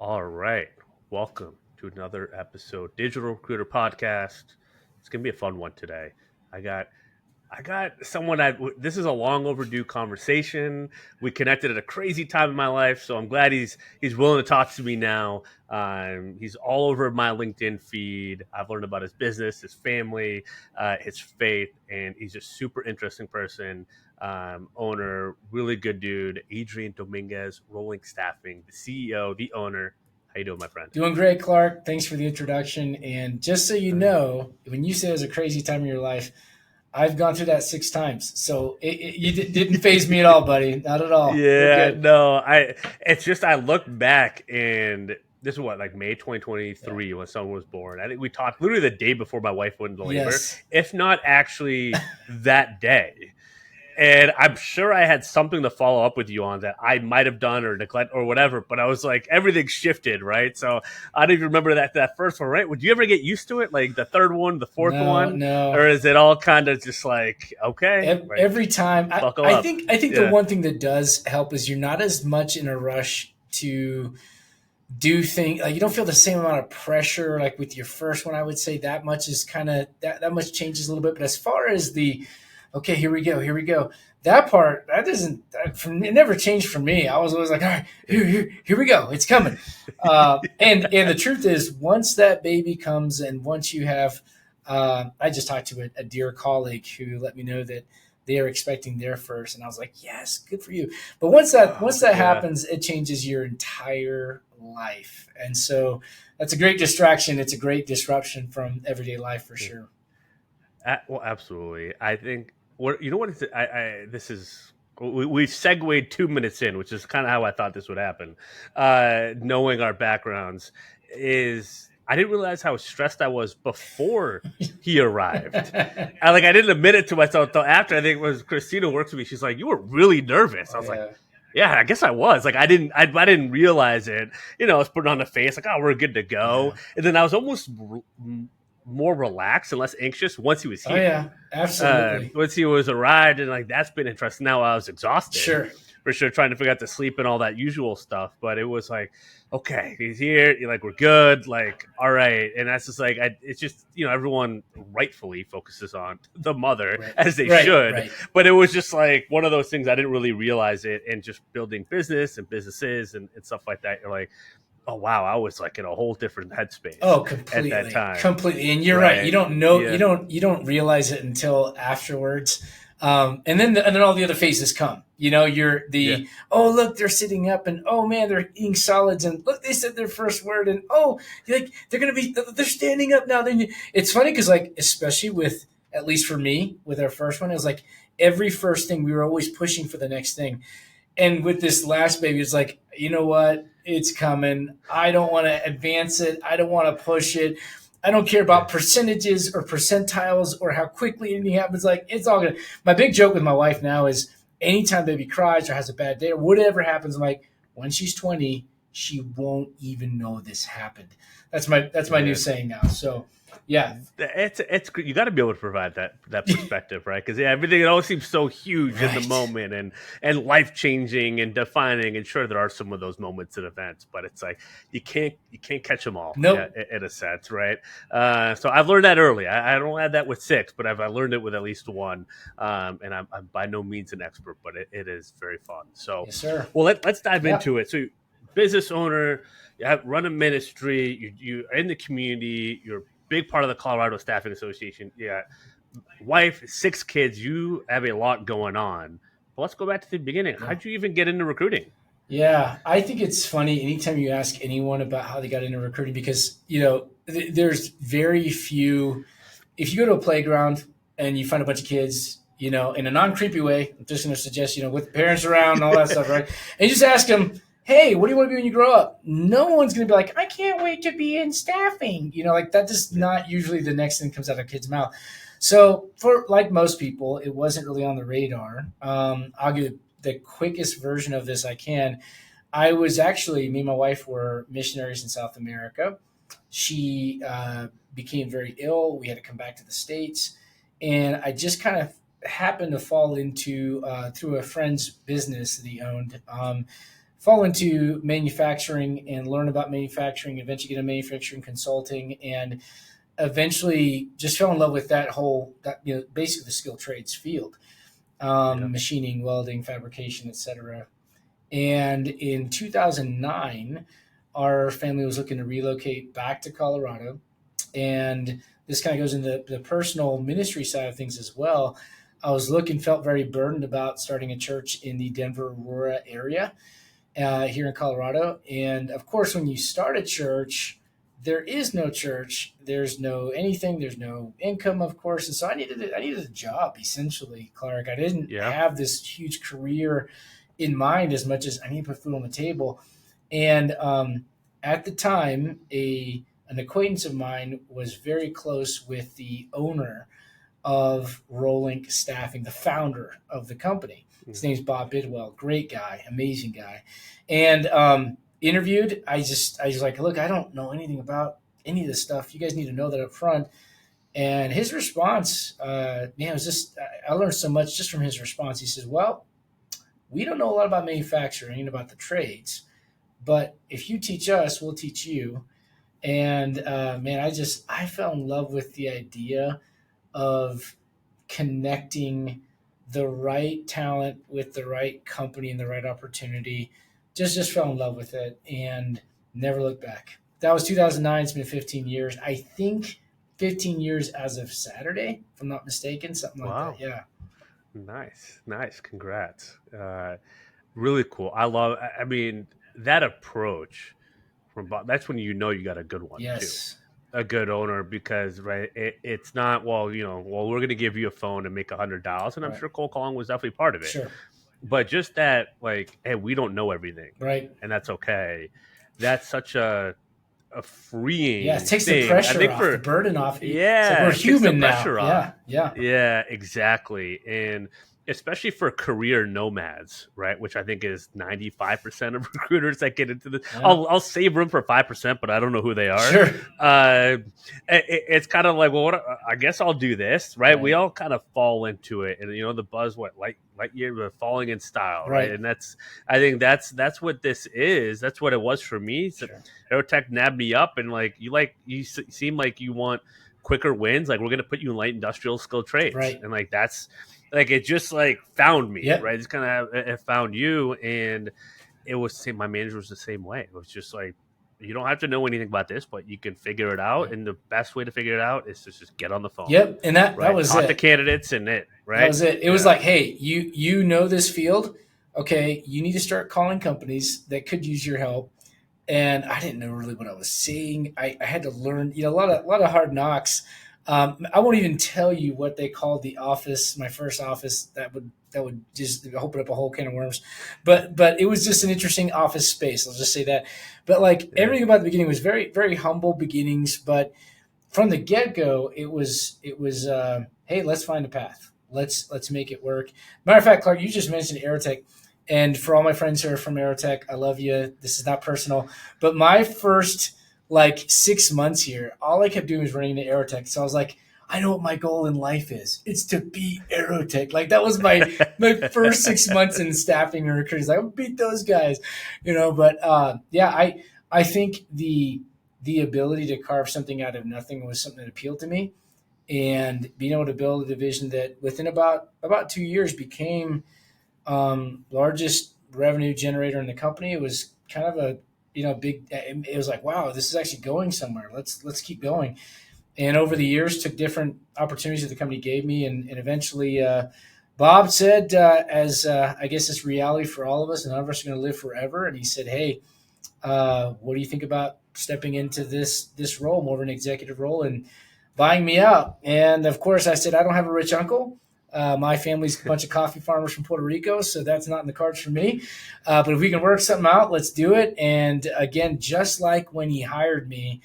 All right. Welcome to another episode, Digital Recruiter Podcast. It's gonna be a fun one today. I got I got someone this is a long overdue conversation. We connected at a crazy time in my life, so I'm glad he's willing to talk to me now. He's all over my LinkedIn feed. I've learned about his business, his family, his faith, and he's a super interesting person. Owner, really good dude, Adrian Dominguez, ROLINC Staffing, the CEO, the owner. How you doing, my friend? Doing great, Clark. Thanks for the introduction. And just so you know, when you say it was a crazy time in your life, I've gone through that 6 times. So didn't phase me at all, buddy. Not at all. We're Yeah, good. no, it's just I look back and this is what, like May Yeah. 2023 when someone was born. I think we talked literally the day before my wife went into labor, Yes. if not actually that day. And I'm sure I had something to follow up with you on that I might have done or neglect or whatever, but I was like, everything shifted, right? So I don't even remember that first one, right? Would you ever get used to it? Like the third one, the fourth No, one? no. Or is it all kind of just like, okay, like Every time, buckle I up? think I think the Yeah. one thing that does help is you're not as much in a rush to do things. Like you don't feel the same amount of pressure like with your first one. I would say that much is kind of that much changes a little bit. But as far as the okay, here we go. That part, that doesn't, it never changed for me. I was always like, all right, here we go. It's coming. And the truth is, once that baby comes and once you have, I just talked to a dear colleague who let me know that they are expecting their first. And I was like, yes, good for you. But once that Yeah. happens, it changes your entire life. And so that's a great distraction. It's a great disruption from everyday life for sure. Well, absolutely. I think what you know what this is. We segued 2 minutes in, which is kind of how I thought this would happen. Knowing our backgrounds, is I didn't realize how stressed I was before he arrived. I didn't admit it to myself until after. I think it was Christina works with me. She's like, "You were really nervous." I Oh was like, yeah. "Yeah, I guess I was." Like I didn't realize it. I was putting on a face like, "Oh, we're good to go," Yeah. and then I was almost more relaxed and less anxious once he was Oh here. yeah. Absolutely. Once he was arrived, and like that's been interesting. Now I was exhausted Sure. for sure, trying to figure out the sleep and all that usual stuff. But it was like, okay, he's here. You're like, we're good. Like, all right, and that's just like, it's just everyone rightfully focuses on the mother Right. as they Right. should. Right. But it was just like one of those things I didn't really realize it, and just building business and businesses and stuff like that. You're like, oh wow, I was like in a whole different headspace Oh, at that completely, time. completely. And you're right. You Right. don't know. Yeah. You don't realize it until afterwards. And then all the other phases come. You're Yeah. the oh look, they're sitting up, and oh man, they're eating solids, and look, they said their first word, and oh, like they're standing up now. Then it's funny because like especially with at least for me with our first one, it was like every first thing we were always pushing for the next thing. And with this last baby, it's like, you know what? It's coming. I don't want to advance it. I don't want to push it. I don't care Yeah. about percentages or percentiles or how quickly anything happens. Like, it's all good. My big joke with my wife now is anytime baby cries or has a bad day or whatever happens, I'm like, when she's 20, she won't even know this happened. That's my new Yeah. saying now. So, yeah, It's you got to be able to provide that perspective, right? Because everything, it all seems so huge in the right. moment and life changing and defining. And sure, there are some of those moments and events, but it's like you can't catch them all, Nope. in a sense, right? So I've learned that early. I don't have that with six, but I learned it with at least one. And I'm by no means an expert, but it is very fun. So, Yes, sir. well, let's dive Yeah. into it. So, business owner, you have run a ministry, you are in the community, you're big part of the Colorado Staffing Association. Yeah, wife, 6 kids. You have a lot going on. But let's go back to the beginning. Yeah. How'd you even get into recruiting? Yeah, I think it's funny anytime you ask anyone about how they got into recruiting because, there's very few. If you go to a playground and you find a bunch of kids, in a non creepy way, I'm just going to suggest, with parents around and all that stuff, right? And you just ask them, hey, what do you want to be when you grow up? No one's going to be like, I can't wait to be in staffing. Like that is not usually the next thing that comes out of a kid's mouth. So, for like most people, it wasn't really on the radar. I'll give the quickest version of this I can. I was actually, me and my wife were missionaries in South America. She became very ill. We had to come back to the States. And I just kind of happened to fall into, through a friend's business that he owned, fall into manufacturing and learn about manufacturing, eventually get a manufacturing consulting, and eventually just fell in love with basically the skilled trades field, Yeah. machining, welding, fabrication, etc. And in 2009, our family was looking to relocate back to Colorado. And this kind of goes into the personal ministry side of things as well. I was felt very burdened about starting a church in the Denver, Aurora area here in Colorado. And of course, when you start a church, there is no church, there's no anything, there's no income, of course. And so I needed a job essentially, Clark. I didn't Yeah. have this huge career in mind as much as I need to put food on the table. And at the time, an acquaintance of mine was very close with the owner of ROLINC Staffing, the founder of the company. His name's Bob Bidwell. Great guy, amazing guy. And interviewed, I was like, look, I don't know anything about any of this stuff. You guys need to know that up front. And his response, man, it was just, I learned so much just from his response. He says, well, we don't know a lot about manufacturing and about the trades, but if you teach us, we'll teach you. And man, I fell in love with the idea of connecting the right talent with the right company and the right opportunity. Just fell in love with it and never looked back. That was 2009. It's been 15 years. I think 15 years as of Saturday, if I'm not mistaken, something like that. Wow. Yeah. Nice. Congrats. Really cool. I mean, that approach from Bob, that's when you know you got a good one too. Yes. A good owner, because it's not, well, we're going to give you a phone and make $100, and I'm Right. sure cold calling was definitely part of it. Sure. But just that, like, hey, we don't know everything, Right. and that's okay. That's such a Yeah. It freeing takes the thing, I pressure think. off, the For burden off. It's like Yeah, we're it takes the human now. pressure off. Yeah. Yeah. Yeah, exactly. And especially for career nomads, right? Which I think is 95% of recruiters that get into the. Yeah. I'll save room for 5%, but I don't know who they are. Sure. It's kind of like, well, I guess I'll do this, right? We Right. all kind of fall into it, and the buzz, light year falling in style, right? Right. And I think that's what this is. That's what it was for me. So Sure. Aerotech nabbed me up, and you seem like you want quicker wins. Like, we're gonna put you in light industrial skill trades, Right. and like that's like it just like found me, Yep. right? It's kind of it found you, and it was the same. My manager was the same way. It was just like, you don't have to know anything about this, but you can figure it out, Yep. and the best way to figure it out is to just get on the phone, Yep. And that right? was Talk to it. candidates and That right? was it. It was Yeah. like, hey, you know this field. Okay, you need to start calling companies that could use your help. And I didn't know really what I was saying. I had to learn, a lot of hard knocks. I won't even tell you what they called the office, my first office that would just open up a whole can of worms. But it was just an interesting office space. I'll just say that. But like Yeah. everything about the beginning was very very humble beginnings. But from the get go, it was hey, let's find a path. Let's make it work. Matter of fact, Clark, you just mentioned Aerotech. And for all my friends who are from Aerotech, I love you. This is not personal, but my first like 6 months here, all I kept doing was running into Aerotech. So I was like, I know what my goal in life is. It's to beat Aerotech. Like that was my first 6 months in staffing and recruiting. Like, I'll beat those guys, But yeah, I think the ability to carve something out of nothing was something that appealed to me, and being able to build a division that within about 2 years became largest revenue generator in the company. It was kind of a big. It was like, wow, this is actually going somewhere. Let's keep going. And over the years, took different opportunities that the company gave me, and eventually, Bob said, as I guess it's reality for all of us, and none of us are going to live forever. And he said, hey, what do you think about stepping into this role, more of an executive role, and buying me out? And of course, I said, I don't have a rich uncle. My family's a bunch of coffee farmers from Puerto Rico, so that's not in the cards for me. But if we can work something out, let's do it. And again, just like when he hired me,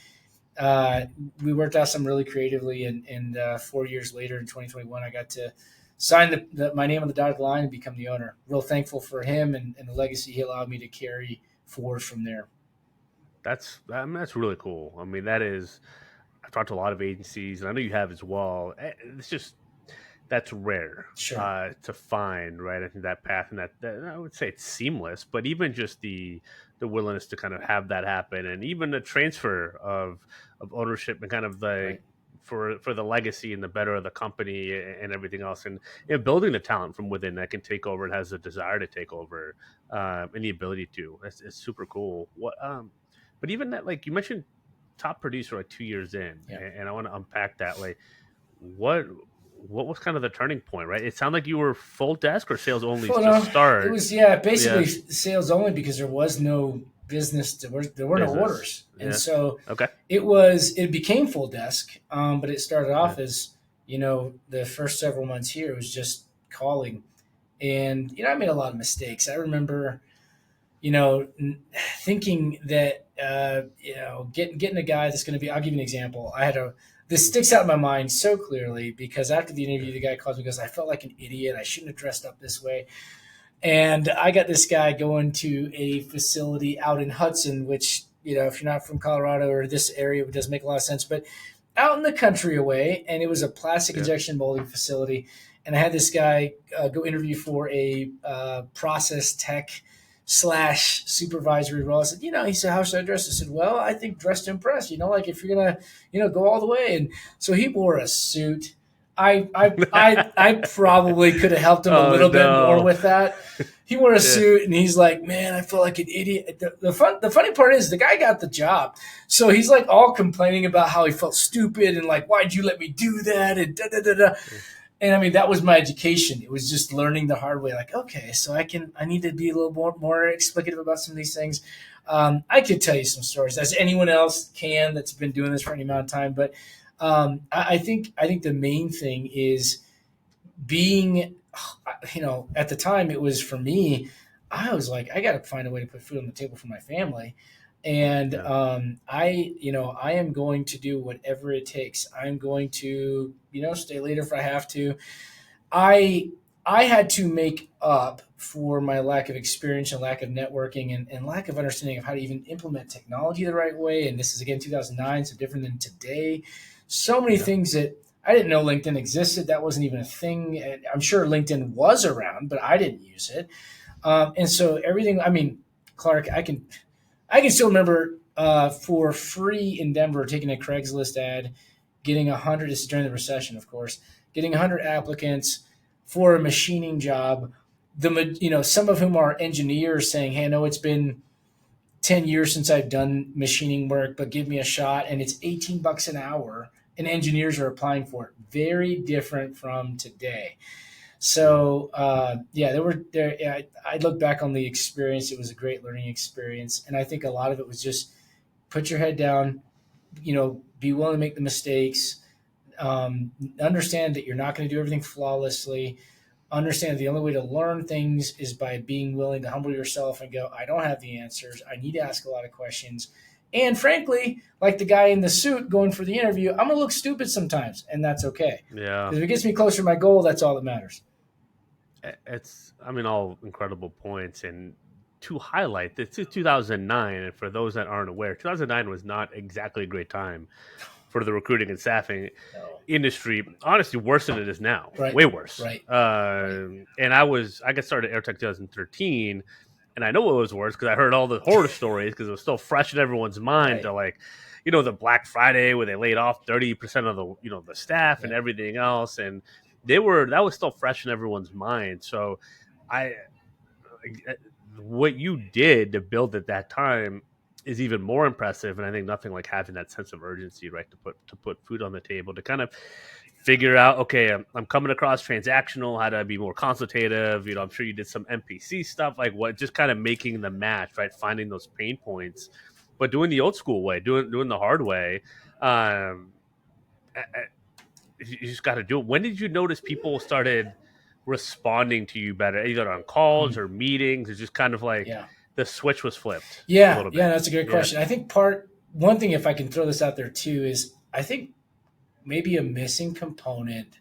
we worked out something really creatively. And 4 years later, in 2021, I got to sign my name on the dotted line and become the owner. Real thankful for him and the legacy he allowed me to carry forward from there. That's really cool. I mean, that is. I've talked to a lot of agencies, and I know you have as well. It's just that's rare Sure. to find, right? I think that path and that I would say it's seamless, but even just the willingness to kind of have that happen, and even the transfer of ownership and kind of the Right. for the legacy and the better of the company and everything else, and building the talent from within that can take over and has a desire to take over, and the ability to. It's super cool. But even that, like you mentioned, top producer like 2 years in, Yeah. and I want to unpack that. Like, what what was kind of the turning point, right? It sounded like you were full desk or sales only Well, to no, it start. was Yeah, basically sales only because there was no business. There were no business. orders, and Yeah. so Okay. it became full desk. But it started Yeah. off as the first several months here it was just calling, and I made a lot of mistakes. I remember thinking that getting a guy that's going to be. I'll give you an example. This sticks out in my mind so clearly because after the interview, the guy calls me because I felt like an idiot. I shouldn't have dressed up this way. And I got this guy going to a facility out in Hudson, which, if you're not from Colorado or this area, it doesn't make a lot of sense, but out in the country away. And it was a plastic Yeah. injection molding facility. And I had this guy go interview for a process tech slash supervisory role. I said, he said, how should I dress? I said, well, I think dress to impress, like if you're going to, go all the way. And so he wore a suit. I probably could have helped him a Oh little bit more no. with that. He wore a Yeah. suit and he's like, man, I feel like an idiot. The funny part is the guy got the job. So he's like all complaining about how he felt stupid and like, why'd you let me do that? And da da da da. And I mean, that was my education. It was just learning the hard way. Like, okay, so I need to be a little more explicative about some of these things. I could tell you some stories, as anyone else can that's been doing this for any amount of time. But I think the main thing is being, at the time it was for me. I was like, I got to find a way to put food on the table for my family, and Yeah. I am going to do whatever it takes. I'm going to, stay later if I have to. I I had to make up for my lack of experience and lack of networking and lack of understanding of how to even implement technology the right way. And this is again 2009, so different than today. So many Yeah. things that I didn't know LinkedIn existed. That wasn't even a thing. And I'm sure LinkedIn was around, but I didn't use it. And so everything. I mean, Clark, I can still remember for free in Denver taking a Craigslist ad, getting 100. This is during the recession, of course. Getting 100 applicants for a machining job. Some of whom are engineers saying, "Hey, I know it's been 10 years since I've done machining work, but give me a shot." And it's $18 an hour, and engineers are applying for it. Very different from today. Yeah. So yeah, there were there. Yeah, I look back on the experience. It was a great learning experience, and I think a lot of it was just put your head down. Be willing to make the mistakes. Understand that you're not going to do everything flawlessly. Understand the only way to learn things is by being willing to humble yourself and go, I don't have the answers. I need to ask a lot of questions. And frankly, like the guy in the suit going for the interview, I'm going to look stupid sometimes, and that's okay. Yeah. Because if it gets me closer to my goal, that's all that matters. It's, I mean, all incredible points. And to highlight, this is 2009. And for those that aren't aware, 2009 was not exactly a great time for the recruiting and staffing No. industry. Honestly, worse than it is now. Right. Way worse. Right. And I got started at AirTech 2013. And I know it was worse because I heard all the horror stories because it was still fresh in everyone's mind Right. to like, the Black Friday where they laid off 30% of the staff and Yeah. everything else. And that was still fresh in everyone's mind. So I, what you did to build at that time is even more impressive. And I think nothing like having that sense of urgency, right? To put food on the table, to kind of figure out, okay, I'm coming across transactional, how to be more consultative. I'm sure you did some MPC stuff, like what, just kind of making the match, right? Finding those pain points, but doing the old school way, doing the hard way. Um, you just got to do it. When did you notice people started responding to you better, either on calls Mhm. or meetings? It's just kind of like Yeah. the switch was flipped a Yeah. little Yeah. bit. That's a great Yeah. question. I think one thing, if I can throw this out there too, is I think maybe a missing component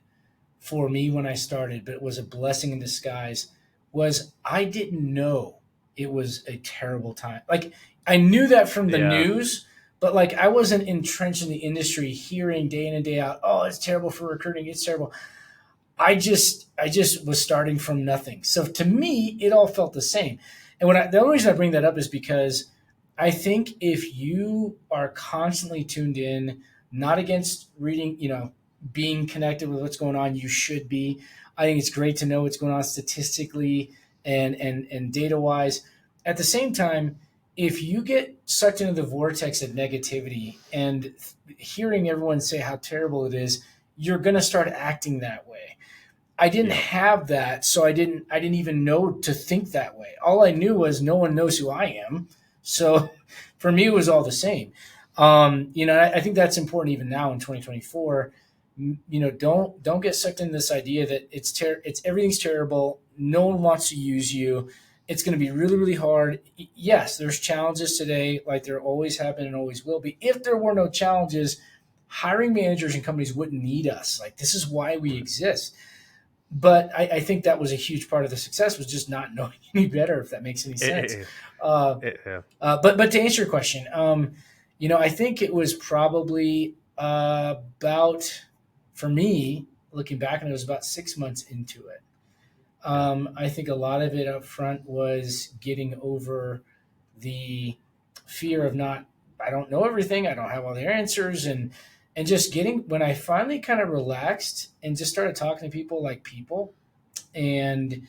for me when I started, but it was a blessing in disguise, was I didn't know it was a terrible time. Like I knew that from the Yeah. news, but like I wasn't entrenched in the industry hearing day in and day out, oh, it's terrible for recruiting, it's terrible. I just was starting from nothing. So to me, it all felt the same. And the only reason I bring that up is because I think if you are constantly tuned in, not against reading, being connected with what's going on, you should be. I think it's great to know what's going on statistically and data wise. At the same time, if you get sucked into the vortex of negativity and hearing everyone say how terrible it is, you're going to start acting that way. I didn't Yep. have that, so I didn't even know to think that way. All I knew was no one knows who I am. So for me, it was all the same. I think that's important even now in 2024. Don't get sucked into this idea that it's everything's terrible. No one wants to use you. It's going to be really, really hard. Yes, there's challenges today, like there always have been and always will be. If there were no challenges, hiring managers and companies wouldn't need us. Like this is why we exist. But I think that was a huge part of the success was just not knowing any better, if that makes any sense. Yeah. But to answer your question, I think it was probably about, for me, looking back, and it was about 6 months into it. I think a lot of it up front was getting over the fear of I don't know everything, I don't have all the answers, and just when I finally kind of relaxed and just started talking to people like people and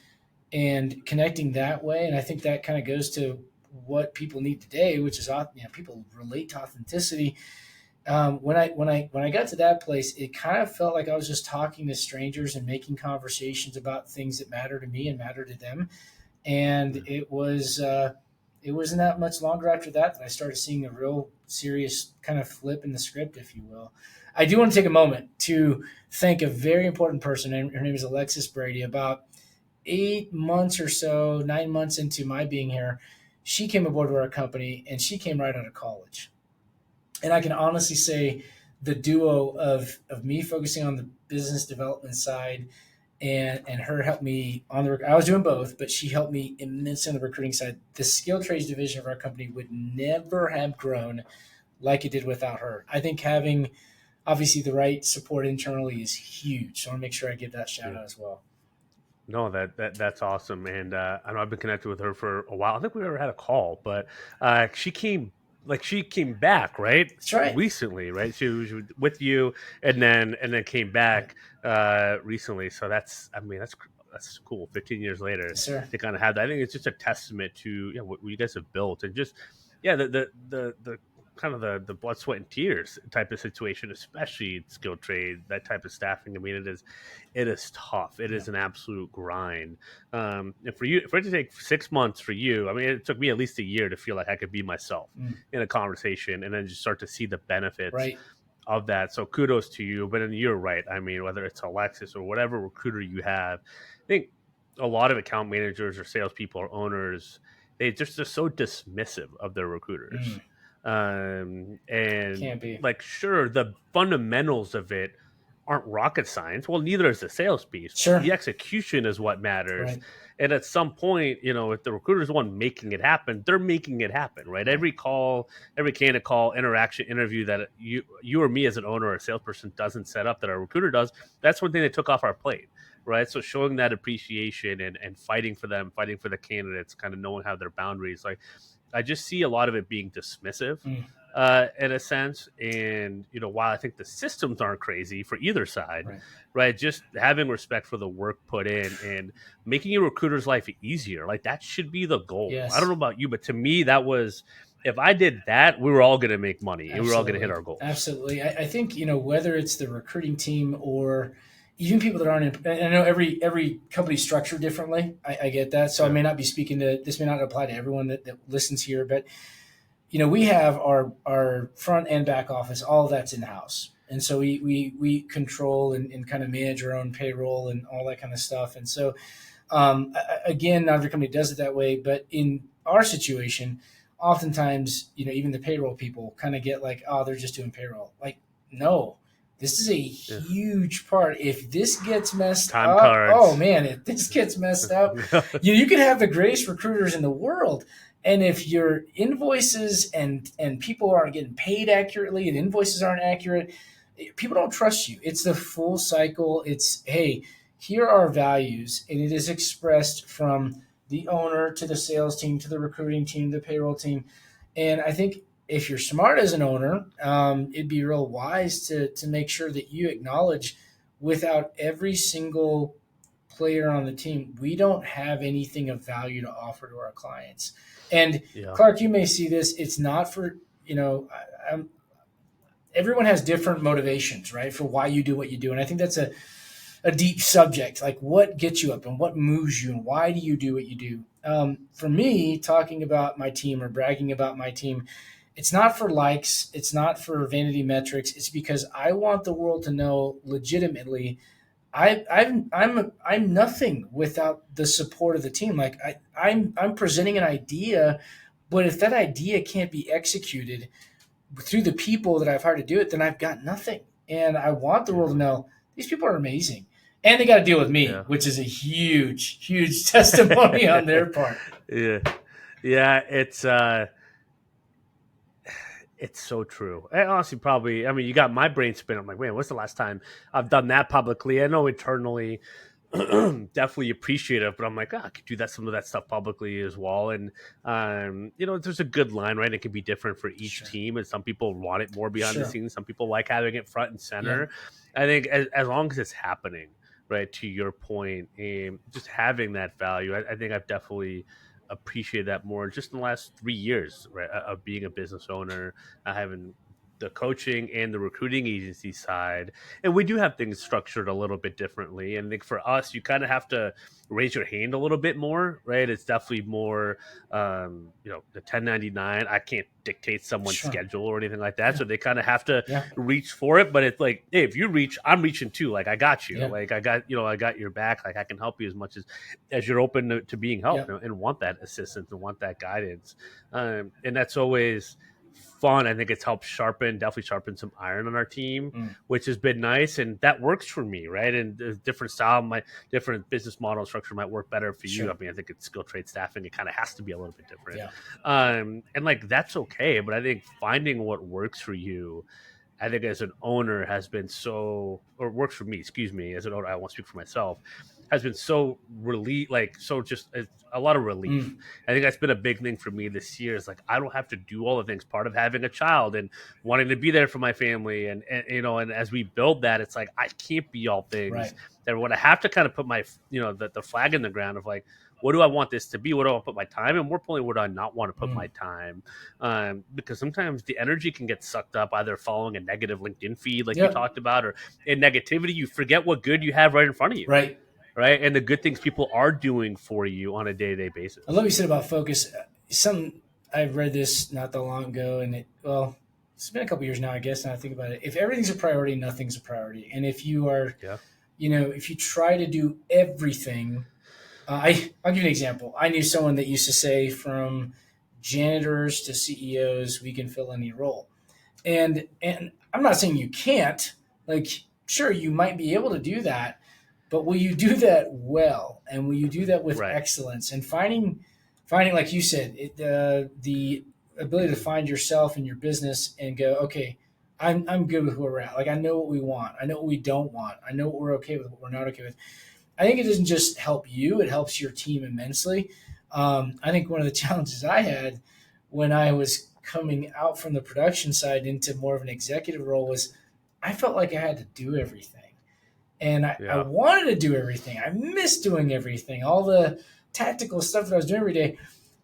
connecting that way. And I think that kind of goes to what people need today, which is people relate to authenticity. When I got to that place, it kind of felt like I was just talking to strangers and making conversations about things that matter to me and matter to them. And it wasn't that much longer after that I started seeing a real serious kind of flip in the script, if you will. I do want to take a moment to thank a very important person. Her name is Alexis Brady. About 8 months or so, 9 months into my being here, she came aboard with our company, and she came right out of college. And I can honestly say the duo of me focusing on the business development side and her helped me on I was doing both, but she helped me immensely on the recruiting side. The skilled trades division of our company would never have grown like it did without her. I think having obviously the right support internally is huge. So I want to make sure I give that shout out as well. No, that's awesome, and I know I've been connected with her for a while. I think we never had a call, but she came back, right? That's right. Recently, right? She was with you, and then came back recently. So that's cool. 15 years later, Yes, sir. to kind of have that. I think it's just a testament to what you guys have built, and just the kind of the blood, sweat, and tears type of situation, especially in skilled trade, that type of staffing. I mean, it is tough. It is an absolute grind. And for it to take 6 months for you, I mean, it took me at least a year to feel like I could be myself in a conversation, and then just start to see the benefits Right. of that. So kudos to you. But then you're right. I mean, whether it's Alexis or whatever recruiter you have, I think a lot of account managers or salespeople or owners, they just are so dismissive of their recruiters. And Can't be. like, sure, the fundamentals of it aren't rocket science. Well, neither is the sales piece. Sure. The execution is what matters. Right. And at some point, if the recruiter's the one making it happen, they're making it happen, right? Every call, every candidate call, interaction, interview that you or me as an owner or a salesperson doesn't set up that our recruiter does, that's one thing they took off our plate, right? So showing that appreciation and fighting for them, fighting for the candidates, kind of knowing how their boundaries, like, I just see a lot of it being dismissive in a sense. And, while I think the systems aren't crazy for either side, right? Just having respect for the work put in and making your recruiter's life easier. Like, that should be the goal. Yes. I don't know about you, but to me, that was, if I did that, we were all going to make money. Absolutely. And we were all going to hit our goals. Absolutely. I think, whether it's the recruiting team or even people that aren't I know every company's structured differently. I get that. So I may not be speaking this may not apply to everyone that listens here, but we have our front and back office, all of that's in-house. And so we control and kind of manage our own payroll and all that kind of stuff. And so again, not every company does it that way, but in our situation, oftentimes, even the payroll people kind of get like, oh, they're just doing payroll. Like, no. This is a huge part. If this gets messed up, oh man, if this gets messed up, you can have the greatest recruiters in the world. And if your invoices and people aren't getting paid accurately and invoices aren't accurate, people don't trust you. It's the full cycle. It's, hey, here are our values, and it is expressed from the owner to the sales team to the recruiting team, the payroll team. And I think if you're smart as an owner, it'd be real wise to make sure that you acknowledge without every single player on the team, we don't have anything of value to offer to our clients. And Yeah. Clark, you may see this. It's not for, everyone has different motivations, right, for why you do what you do. And I think that's a deep subject, like what gets you up and what moves you and why do you do what you do. For me, talking about my team or bragging about my team, it's not for likes, it's not for vanity metrics. It's because I want the world to know legitimately I'm nothing without the support of the team. Like I'm presenting an idea, but if that idea can't be executed through the people that I've hired to do it, then I've got nothing. And I want the world to know these people are amazing. And they got to deal with me, which is a huge, huge testimony on their part. Yeah. Yeah. It's so true. And honestly, probably, I mean, you got my brain spin. I'm like, man, what's the last time I've done that publicly? I know internally, definitely appreciative, but I'm like, I could do some of that stuff publicly as well. And, there's a good line, right? It can be different for each team. And some people want it more behind the scenes. Some people like having it front and center. Yeah. I think as long as it's happening, right, to your point, just having that value, I think I've definitely appreciate that more just in the last 3 years, right, of being a business owner, having the coaching and the recruiting agency side. And we do have things structured a little bit differently. And I think for us, you kind of have to raise your hand a little bit more, right? It's definitely more, the 1099. I can't dictate someone's schedule or anything like that. Yeah. So they kind of have to reach for it. But it's like, hey, if you reach, I'm reaching too. Like, I got you. Yeah. Like, I got your back. Like, I can help you as much as you're open to being helped, and want that assistance and want that guidance. And that's always fun. I think it's helped definitely sharpen some iron on our team, which has been nice, and that works for me, right? And the different style, my different business model structure might work better for you. I mean, I think it's skilled trade staffing. It kind of has to be a little bit different, and like that's okay. But I think finding what works for you, I think as an owner has been works for me. Excuse me, as an owner, I won't speak for myself. Has been so just a lot of relief. I think that's been a big thing for me this year. Is like I don't have to do all the things. Part of having a child and wanting to be there for my family, and as we build that, it's like I can't be all things. Right. That what I have to kind of put my the flag in the ground of like, what do I want this to be? What do I want to put my time? And more importantly, what do I not want to put my time? Because sometimes the energy can get sucked up either following a negative LinkedIn feed like you talked about, or in negativity, you forget what good you have right in front of you. Right. And the good things people are doing for you on a day-to-day basis. I love what you said about focus. I read this not that long ago, and it's been a couple years now, I guess, now I think about it. If everything's a priority, nothing's a priority. And if you are, if you try to do everything, I'll give you an example. I knew someone that used to say from janitors to CEOs, we can fill any role. And I'm not saying you can't. Like, sure, you might be able to do that, but will you do that well? And will you do that with excellence? And finding, like you said, the ability to find yourself in your business and go, okay, I'm good with where we're at. Like, I know what we want. I know what we don't want. I know what we're okay with, what we're not okay with. I think it doesn't just help you. It helps your team immensely. I think one of the challenges I had when I was coming out from the production side into more of an executive role was I felt like I had to do everything. And I wanted to do everything. I missed doing everything, all the tactical stuff that I was doing every day.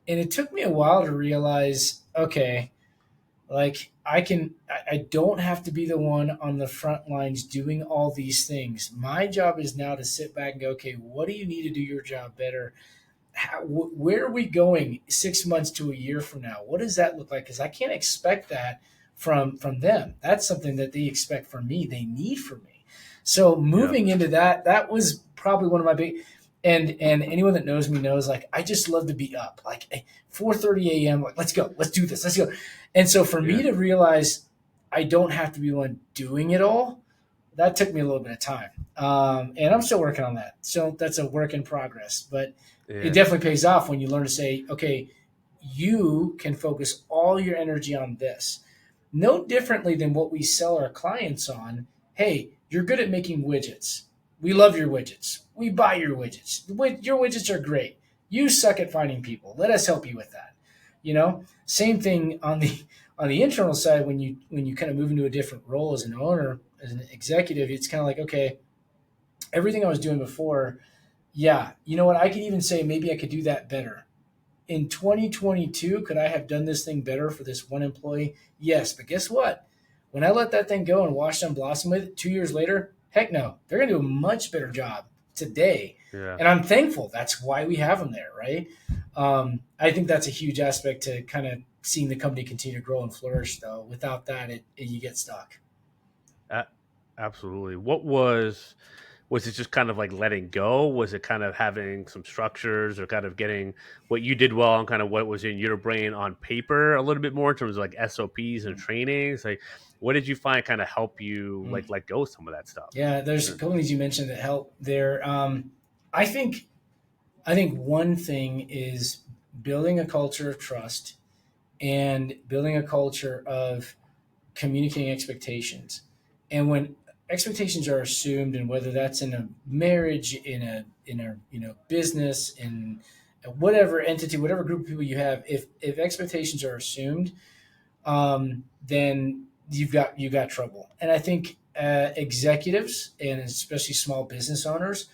And it took me a while to realize, okay, like I don't have to be the one on the front lines doing all these things. My job is now to sit back and go, okay, what do you need to do your job better? Where are we going 6 months to a year from now? What does that look like? Because I can't expect that from them. That's something that they expect from me. They need from me. So moving into that was probably one of my big, and anyone that knows me knows, like, I just love to be up, like 4:30 a.m. Like, let's go, let's do this, let's go. And so for me to realize I don't have to be the one doing it all, that took me a little bit of time. And I'm still working on that. So that's a work in progress, but it definitely pays off when you learn to say, okay, you can focus all your energy on this. No differently than what we sell our clients on. Hey, you're good at making widgets. We love your widgets. We buy your widgets. Your widgets are great. You suck at finding people. Let us help you with that. Same thing on the internal side when you kind of move into a different role as an owner, as an executive. It's kind of like, okay, everything I was doing before, yeah, you know what? I could even say maybe I could do that better. In 2022, could I have done this thing better for this one employee? Yes, but guess what? When I let that thing go and watched them blossom with it 2 years later, heck no, they're going to do a much better job today. Yeah. And I'm thankful. That's why we have them there, right? I think that's a huge aspect to kind of seeing the company continue to grow and flourish, though. Without that, you get stuck. A- Absolutely. Was it just kind of like letting go? Was it kind of having some structures or kind of getting what you did well and kind of what was in your brain on paper a little bit more in terms of like SOPs and trainings? Like, what did you find kind of help you Mm. like let go of some of that stuff? Yeah, there's a Yeah. couple things you mentioned that help there. I think I think one thing is building a culture of trust and building a culture of communicating expectations. And when expectations are assumed, and whether that's in a marriage, in a business, in whatever entity, whatever group of people you have, if expectations are assumed, then you got trouble. And I think executives and especially small business owners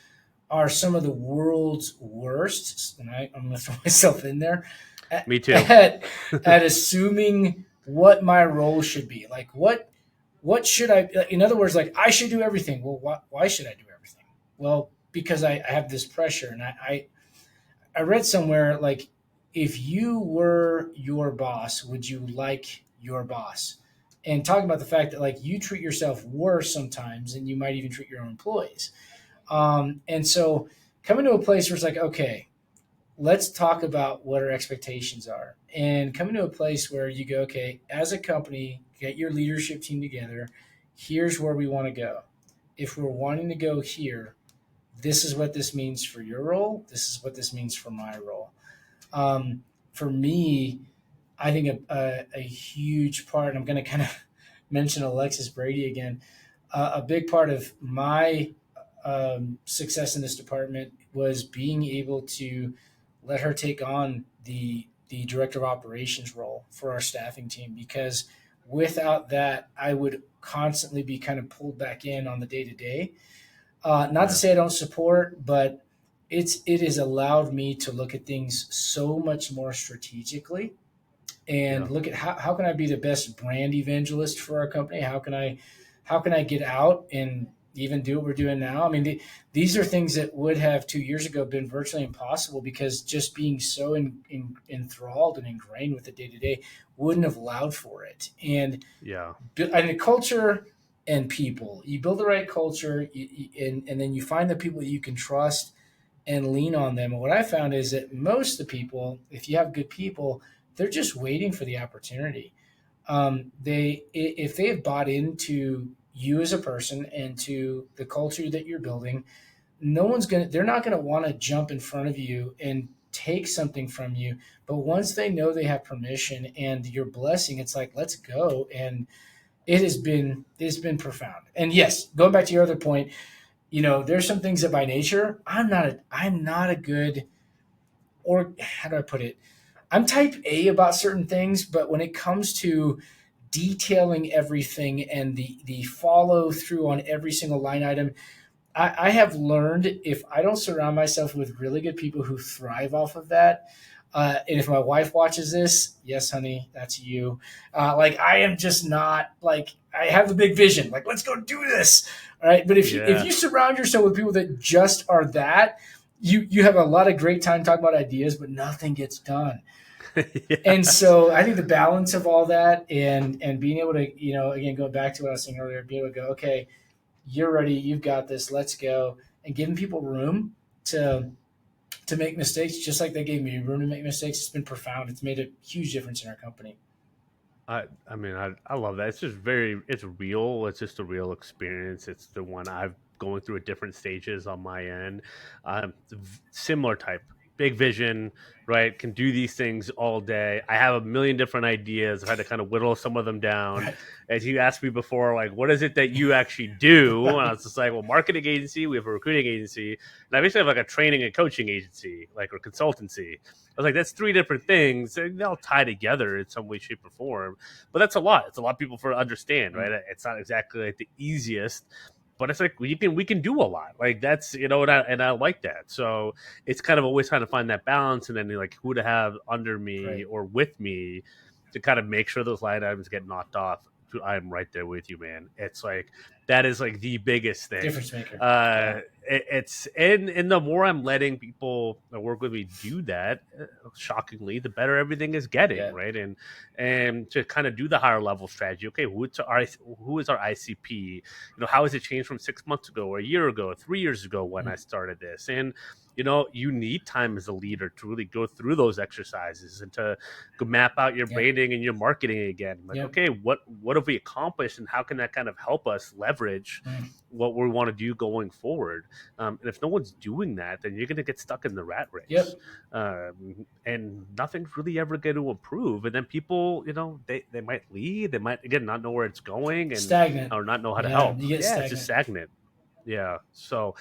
are some of the world's worst, and I'm going to throw myself in there, at, Me too. at, at assuming what my role should be. Like, what should I, in other words, like, I should do everything. Well, why should I do everything? Well, because I have this pressure. And I read somewhere, like, if you were your boss, would you like your boss? And talking about the fact that, like, you treat yourself worse sometimes than you might even treat your own employees. And so coming to a place where it's like, okay, let's talk about what our expectations are. And coming to a place where you go, okay, as a company, get your leadership team together. Here's where we want to go. If we're wanting to go here, this is what this means for your role. This is what this means for my role. For me, I think a huge part, and I'm going to kind of mention Alexis Brady again, a big part of my success in this department was being able to let her take on the director of operations role for our staffing team, because without that I would constantly be kind of pulled back in on the day to day. Not to Yeah. say I don't support, but it has allowed me to look at things so much more strategically Yeah. and look at how can I be the best brand evangelist for our company? How can I get out and even do what we're doing now? I mean, these are things that would have 2 years ago been virtually impossible, because just being so enthralled and ingrained with the day to day wouldn't have allowed for it. Yeah. And the culture and people, you build the right culture, and then you find the people that you can trust and lean on them. And what I found is that most of the people, if you have good people, they're just waiting for the opportunity. If they have bought into you as a person and to the culture that you're building, they're not gonna want to jump in front of you and take something from you. But once they know they have permission and your blessing, it's like, let's go. And it's been profound. And yes, going back to your other point, there's some things that by nature I'm not a good, or how do I put it? I'm type A about certain things, but when it comes to detailing everything and the follow through on every single line item, I have learned, if I don't surround myself with really good people who thrive off of that, and if my wife watches this, yes, honey, that's you. Like, I am just not, like, I have a big vision. Like, let's go do this. All right. But if you Yeah. surround yourself with people that just are that, you have a lot of great time talking about ideas, but nothing gets done. And Yes. so I think the balance of all that, and being able to, again, go back to what I was saying earlier, be able to go, okay, you're ready, you've got this, let's go, and giving people room to make mistakes, just like they gave me room to make mistakes. It's been profound. It's made a huge difference in our company. I mean, I love that. It's just it's real. It's just a real experience. It's the one I've going through at different stages on my end. Similar type. big vision, right? Can do these things all day. I have a million different ideas. I've had to kind of whittle some of them down. Right. As you asked me before, like, what is it that you actually do? And I was just like, well, marketing agency, we have a recruiting agency, and I basically have like a training and coaching agency, like, or consultancy. I was like, that's three different things. And they'll tie together in some way, shape, or form. But that's a lot. It's a lot of people for understand, right? It's not exactly like the easiest, but it's like we can do a lot. Like, that's, and I like that. So it's kind of always trying to find that balance, and then like who to have under me Right. or with me to kind of make sure those line items get knocked off. I'm right there with you, man. It's like that is like the biggest thing. Difference maker. It's and the more I'm letting people that work with me do that, shockingly, the better everything is getting, Yeah. right? And to kind of do the higher level strategy. Okay, who is our ICP? How has it changed from 6 months ago, or a year ago, 3 years ago when I started this? And you need time as a leader to really go through those exercises and to go map out your branding and your marketing again. Like, okay, what have we accomplished, and how can that kind of help us leverage what we want to do going forward? And if no one's doing that, then you're going to get stuck in the rat race. And nothing's really ever going to improve. And then people, they might leave. They might, again, not know where it's going and stagnant, or not know how to help. You get stagnant. It's just stagnant. Yeah. So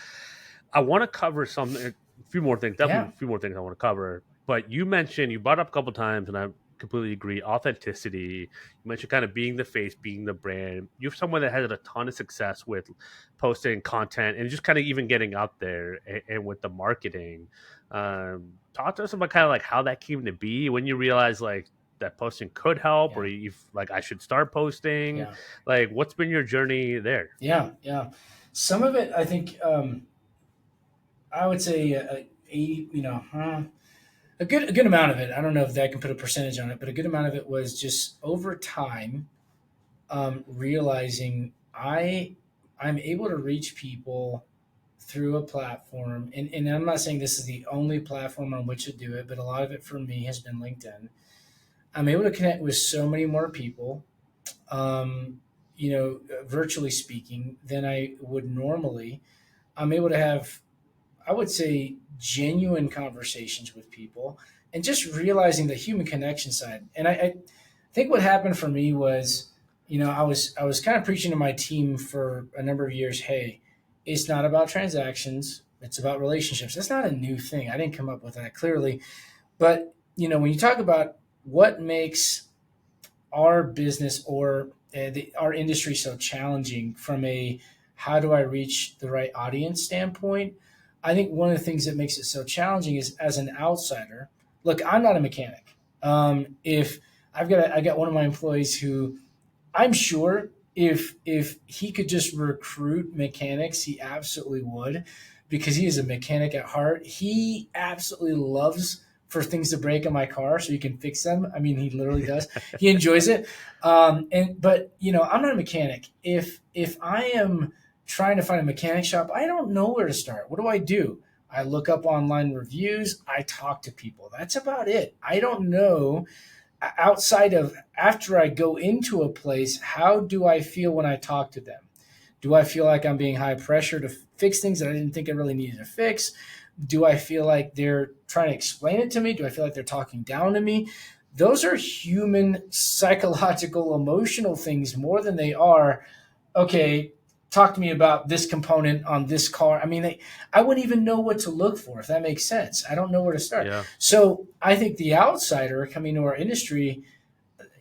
I want to cover a few more things. Definitely a few more things I want to cover. But you brought up a couple times, and I completely agree. Authenticity. You mentioned kind of being the face, being the brand. You're someone that had a ton of success with posting content and just kind of even getting out there and with the marketing. Talk to us about kind of like how that came to be, when you realized like that posting could help, or you've like, I should start posting. Like, what's been your journey there? Yeah. Some of it, I think, I would say 80, a good amount of it. I don't know if I can put a percentage on it, but a good amount of it was just over time, realizing I'm able to reach people through a platform, and I'm not saying this is the only platform on which to do it, but a lot of it for me has been LinkedIn. I'm able to connect with so many more people, virtually speaking, than I would normally. I'm able to have, I would say, genuine conversations with people, and just realizing the human connection side. And I think what happened for me was, I was kind of preaching to my team for a number of years, hey, it's not about transactions, it's about relationships. That's not a new thing. I didn't come up with that, clearly. But, when you talk about what makes our business or our industry so challenging from a how do I reach the right audience standpoint, I think one of the things that makes it so challenging is, as an outsider, look, I'm not a mechanic. If I got one of my employees who, I'm sure if he could just recruit mechanics, he absolutely would, because he is a mechanic at heart. He absolutely loves for things to break on my car so he can fix them. I mean, he literally does. He enjoys it. But I'm not a mechanic. If I am trying to find a mechanic shop, I don't know where to start. What do? I look up online reviews. I talk to people. That's about it. I don't know, outside of after I go into a place, how do I feel when I talk to them? Do I feel like I'm being high pressure to fix things that I didn't think I really needed to fix? Do I feel like they're trying to explain it to me? Do I feel like they're talking down to me? Those are human, psychological, emotional things more than they are, okay, talk to me about this component on this car. I mean, I wouldn't even know what to look for, if that makes sense. I don't know where to start. Yeah. So I think the outsider coming to our industry,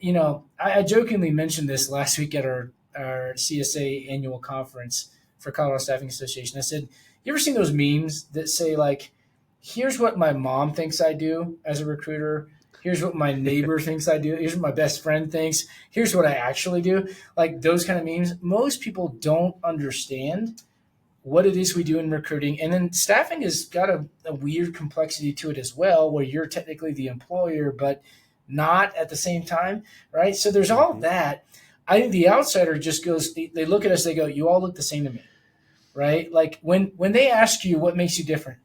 I jokingly mentioned this last week at our CSA annual conference for Colorado Staffing Association. I said, you ever seen those memes that say, like, here's what my mom thinks I do as a recruiter, here's what my neighbor thinks I do, here's what my best friend thinks, here's what I actually do? Like, those kind of memes. Most people don't understand what it is we do in recruiting. And then staffing has got a weird complexity to it as well, where you're technically the employer, but not at the same time, right? So there's all that. I think the outsider just goes, they look at us, they go, you all look the same to me, right? Like, when they ask you what makes you different,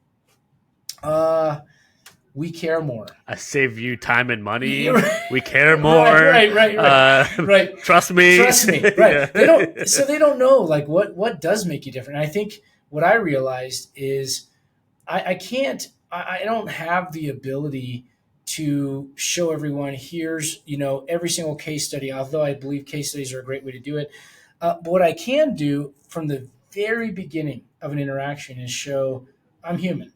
we care more. I save you time and money. Yeah, right. We care more. Right. Trust me. Right. Yeah. They don't know, like, what does make you different. And I think what I realized is I can't I don't have the ability to show everyone here's, every single case study, although I believe case studies are a great way to do it. But what I can do from the very beginning of an interaction is show I'm human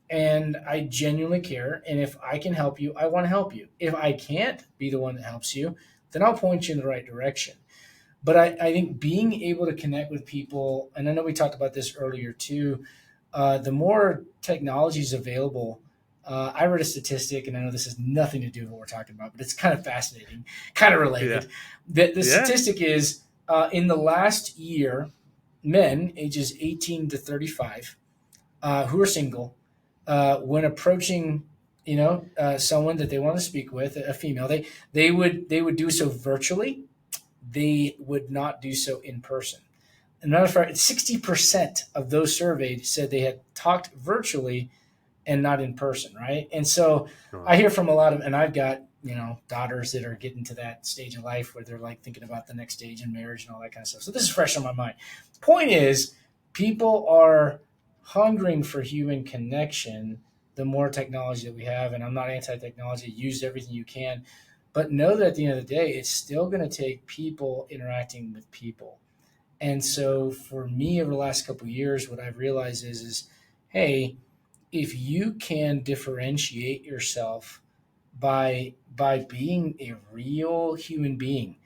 and I genuinely care. And if I can help you, I want to help you. If I can't be the one that helps you, then I'll point you in the right direction. But I think being able to connect with people, and I know we talked about this earlier too, the more technology is available. I read a statistic, and I know this has nothing to do with what we're talking about, but it's kind of fascinating, kind of related. The statistic is in the last year, men ages 18 to 35 who are single, when approaching, someone that they want to speak with, a female, they would do so virtually. They would not do so in person. As a matter of fact, 60% of those surveyed said they had talked virtually and not in person, right? And so I hear from a lot of, and I've got, daughters that are getting to that stage of life where they're like thinking about the next stage in marriage and all that kind of stuff. So this is fresh on my mind. Point is, people are hungering for human connection the more technology that we have. And I'm not anti-technology, use everything you can, but know that at the end of the day, it's still going to take people interacting with people. And so for me over the last couple of years, what I've realized is, hey, if you can differentiate yourself by being a real human being,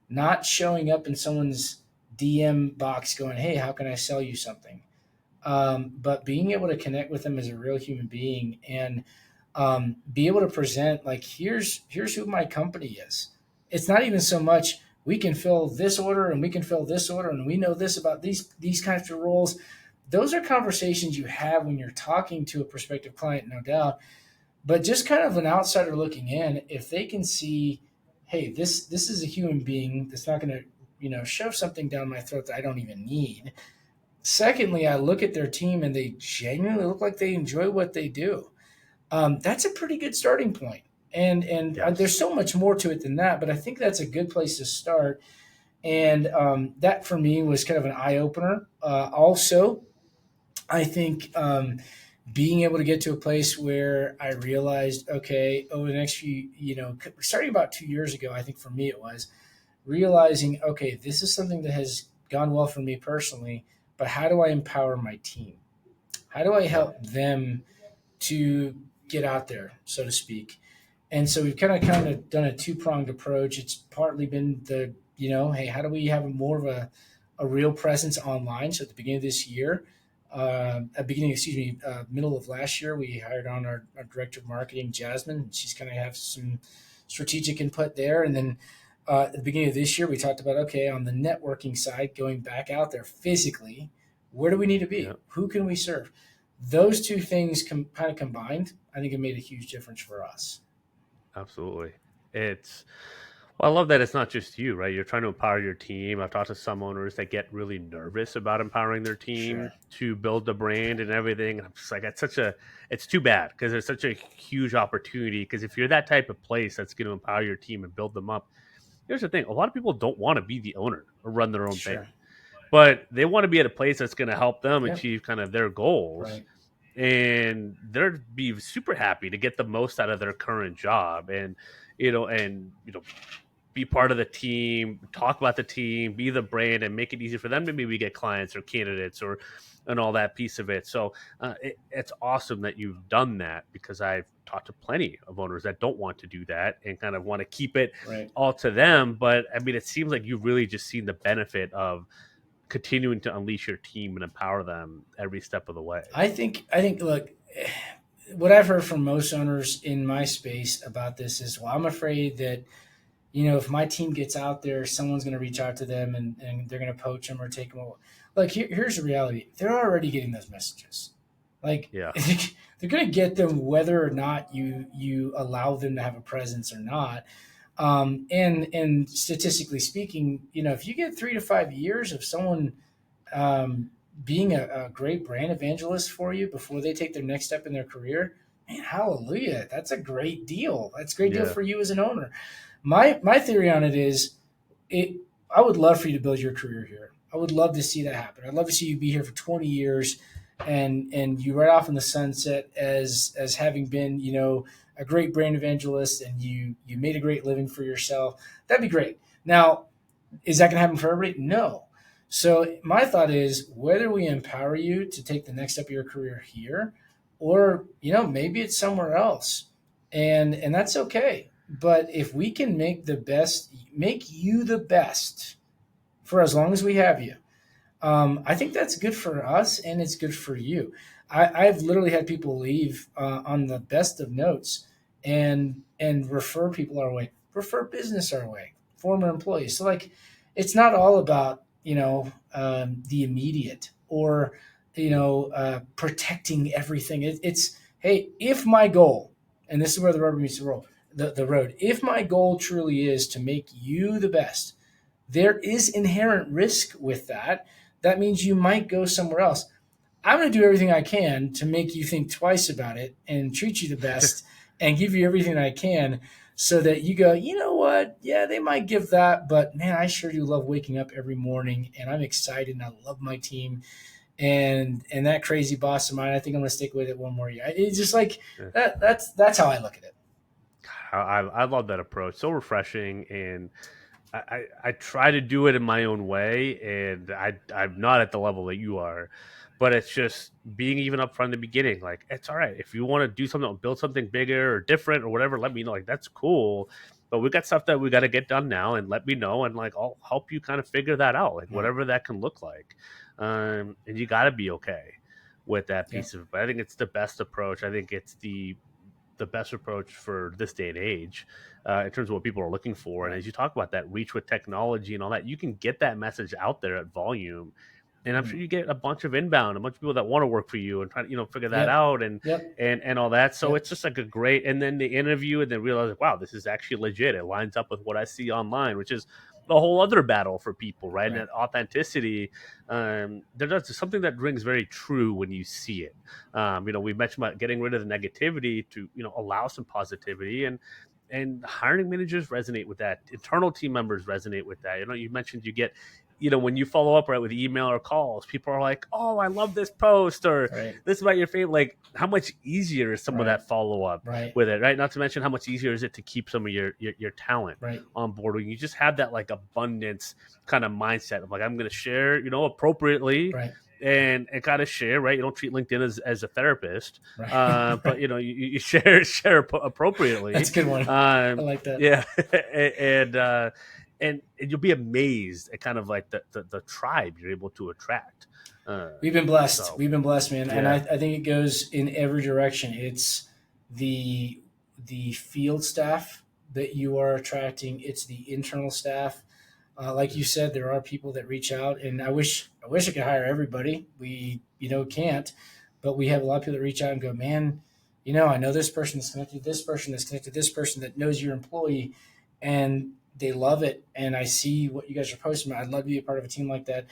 not showing up in someone's DM box going, hey, how can I sell you something? But being able to connect with them as a real human being and be able to present like, here's who my company is. It's not even so much we can fill this order and we can fill this order and we know this about these kinds of roles. Those are conversations you have when you're talking to a prospective client, no doubt. But just kind of an outsider looking in, if they can see, hey, this is a human being that's not going to, shove something down my throat that I don't even need. Secondly, I look at their team and they genuinely look like they enjoy what they do. That's a pretty good starting point. And Yes. There's so much more to it than that, but I think that's a good place to start. And that for me was kind of an eye opener. Also, I think being able to get to a place where I realized, okay, over the next few, starting about 2 years ago, I think for me it was realizing, okay, this is something that has gone well for me personally, but how do I empower my team? How do I help them to get out there, so to speak? And so we've kind of done a two-pronged approach. It's partly been the, hey, how do we have more of a real presence online? So at the beginning of this year, middle of last year, we hired on our director of marketing, Jasmine. She's kind of have some strategic input there. And then at the beginning of this year, we talked about, okay, on the networking side, going back out there physically, where do we need to be? Yep. Who can we serve? Those two things kind of combined, I think it made a huge difference for us. Absolutely. I love that it's not just you, right? You're trying to empower your team. I've talked to some owners that get really nervous about empowering their team Sure. to build the brand and everything. And I'm just like, it's too bad because there's such a huge opportunity. Because if you're that type of place that's going to empower your team and build them up, here's the thing: a lot of people don't want to be the owner or run their own thing, Sure. but they want to be at a place that's going to help them Yep. achieve kind of their goals. Right. And they'd be super happy to get the most out of their current job and be part of the team, talk about the team, be the brand, and make it easy for them to maybe get clients or candidates and all that piece of it. So it's awesome that you've done that, because I've talked to plenty of owners that don't want to do that and kind of want to keep it Right. all to them. But I mean, it seems like you've really just seen the benefit of continuing to unleash your team and empower them every step of the way. I think look, what I've heard from most owners in my space about this is, well, I'm afraid that, if my team gets out there, someone's going to reach out to them and they're going to poach them or take them away. Like, here's the reality. They're already getting those messages. Like, Yeah. they're going to get them whether or not you allow them to have a presence or not. And statistically speaking, if you get 3 to 5 years of someone being a great brand evangelist for you before they take their next step in their career, man, hallelujah. That's a great deal. That's a great deal for you as an owner. My theory on it is, I would love for you to build your career here. I would love to see that happen. I'd love to see you be here for 20 years and you ride off in the sunset as having been, a great brand evangelist, and you made a great living for yourself. That'd be great. Now, is that going to happen for everybody? No. So my thought is, whether we empower you to take the next step of your career here, or maybe it's somewhere else, and that's okay. But if we can make you the best for as long as we have you, I think that's good for us, and it's good for you. I've literally had people leave on the best of notes, and refer people our way, refer business our way, former employees. So like, it's not all about the immediate, or protecting everything. It's, hey, if my goal, and this is where the rubber meets the road. If my goal truly is to make you the best, there is inherent risk with that. That means you might go somewhere else. I'm going to do everything I can to make you think twice about it and treat you the best and give you everything I can, so that you go, you know what? Yeah, they might give that, but man, I sure do love waking up every morning, and I'm excited, and I love my team, and that crazy boss of mine. I think I'm going to stick with it one more year. It's just like that. That's how I look at it. I love that approach. So refreshing, and I try to do it in my own way, and I'm not at the level that you are, but it's just being even up front in the beginning. Like, it's all right if you want to do something, build something bigger or different or whatever. Let me know. Like, that's cool, but we got stuff that we got to get done now, and let me know, and like, I'll help you kind of figure that out, like whatever that can look like. And you got to be okay with that piece of it. But I think it's the best approach. I think it's the best approach for this day and age, in terms of what people are looking for. And as you talk about that reach with technology and all that, you can get that message out there at volume. And I'm sure you get a bunch of inbound, a bunch of people that want to work for you and try to, figure that out, and all that. So it's just like a great, and then the interview, and then realize, wow, this is actually legit. It lines up with what I see online, which is a whole other battle for people, right? And that authenticity, there's something that rings very true when you see it. We mentioned about getting rid of the negativity to, allow some positivity, and hiring managers resonate with that. Internal team members resonate with that. You mentioned you get, when you follow up, right, with email or calls, people are like, oh, I love this post, or this is about your favorite. Like, how much easier is some of that follow up with it, right? Not to mention how much easier is it to keep some of your talent on board when you just have that like abundance kind of mindset of like, I'm going to share, appropriately. And kind of share, right? You don't treat LinkedIn as a therapist, but you share appropriately. That's a good one. I like that. Yeah, and you'll be amazed at kind of like the tribe you're able to attract. We've been blessed. We've been blessed, man. Yeah. And I think it goes in every direction. It's the field staff that you are attracting. It's the internal staff. Like you said, there are people that reach out, and I wish I could hire everybody. We, can't, but we have a lot of people that reach out and go, man, I know this person that's connected to this person that's connected to this person that knows your employee, and they love it. And I see what you guys are posting. I'd love to be a part of a team like that.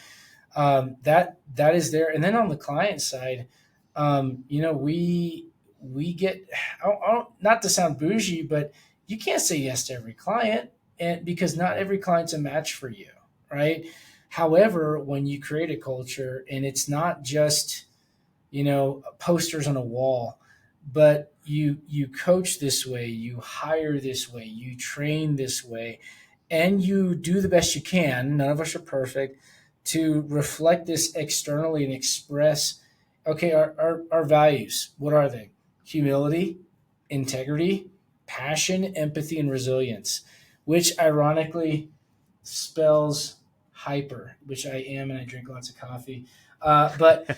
That is there. And then on the client side, we get, not to sound bougie, but you can't say yes to every client, and because not every client's a match for you, right? However, when you create a culture, and it's not just, posters on a wall, but you coach this way, you hire this way, you train this way, and you do the best you can. None of us are perfect, to reflect this externally and express, okay, our values. What are they? Humility, integrity, passion, empathy, and resilience, which ironically spells hyper, which I am, and I drink lots of coffee. But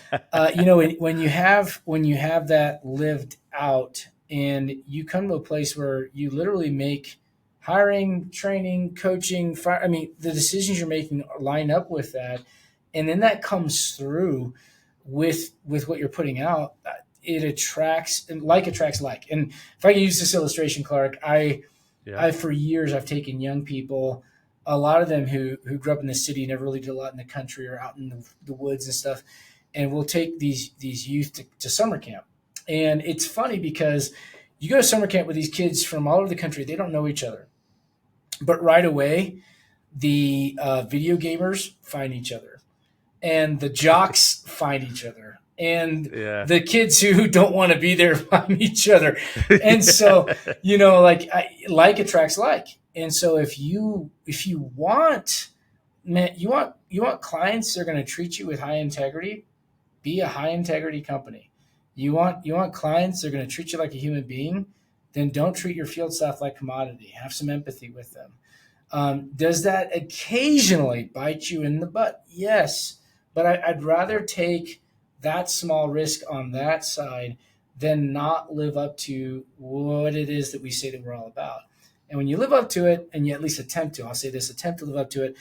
when you have that lived out, and you come to a place where you literally make hiring, training, coaching, the decisions you're making line up with that, and then that comes through with what you're putting out. It attracts like. And if I can use this illustration, Clark, I for years I've taken young people, a lot of them who grew up in the city, never really did a lot in the country or out in the woods and stuff, and we'll take these youth to summer camp. And it's funny because you go to summer camp with these kids from all over the country, they don't know each other, but right away the video gamers find each other, and the jocks find each other, and Yeah. the kids who don't want to be there find each other. And so, like attracts like. And so if you want, man, you want clients that are going to treat you with high integrity, be a high integrity company. You want clients that are going to treat you like a human being, then don't treat your field staff like commodity. Have some empathy with them. Does that occasionally bite you in the butt? Yes, but I'd rather take that small risk on that side than not live up to what it is that we say that we're all about. And when you live up to it, and you at least attempt to, I'll say this, attempt to live up to it,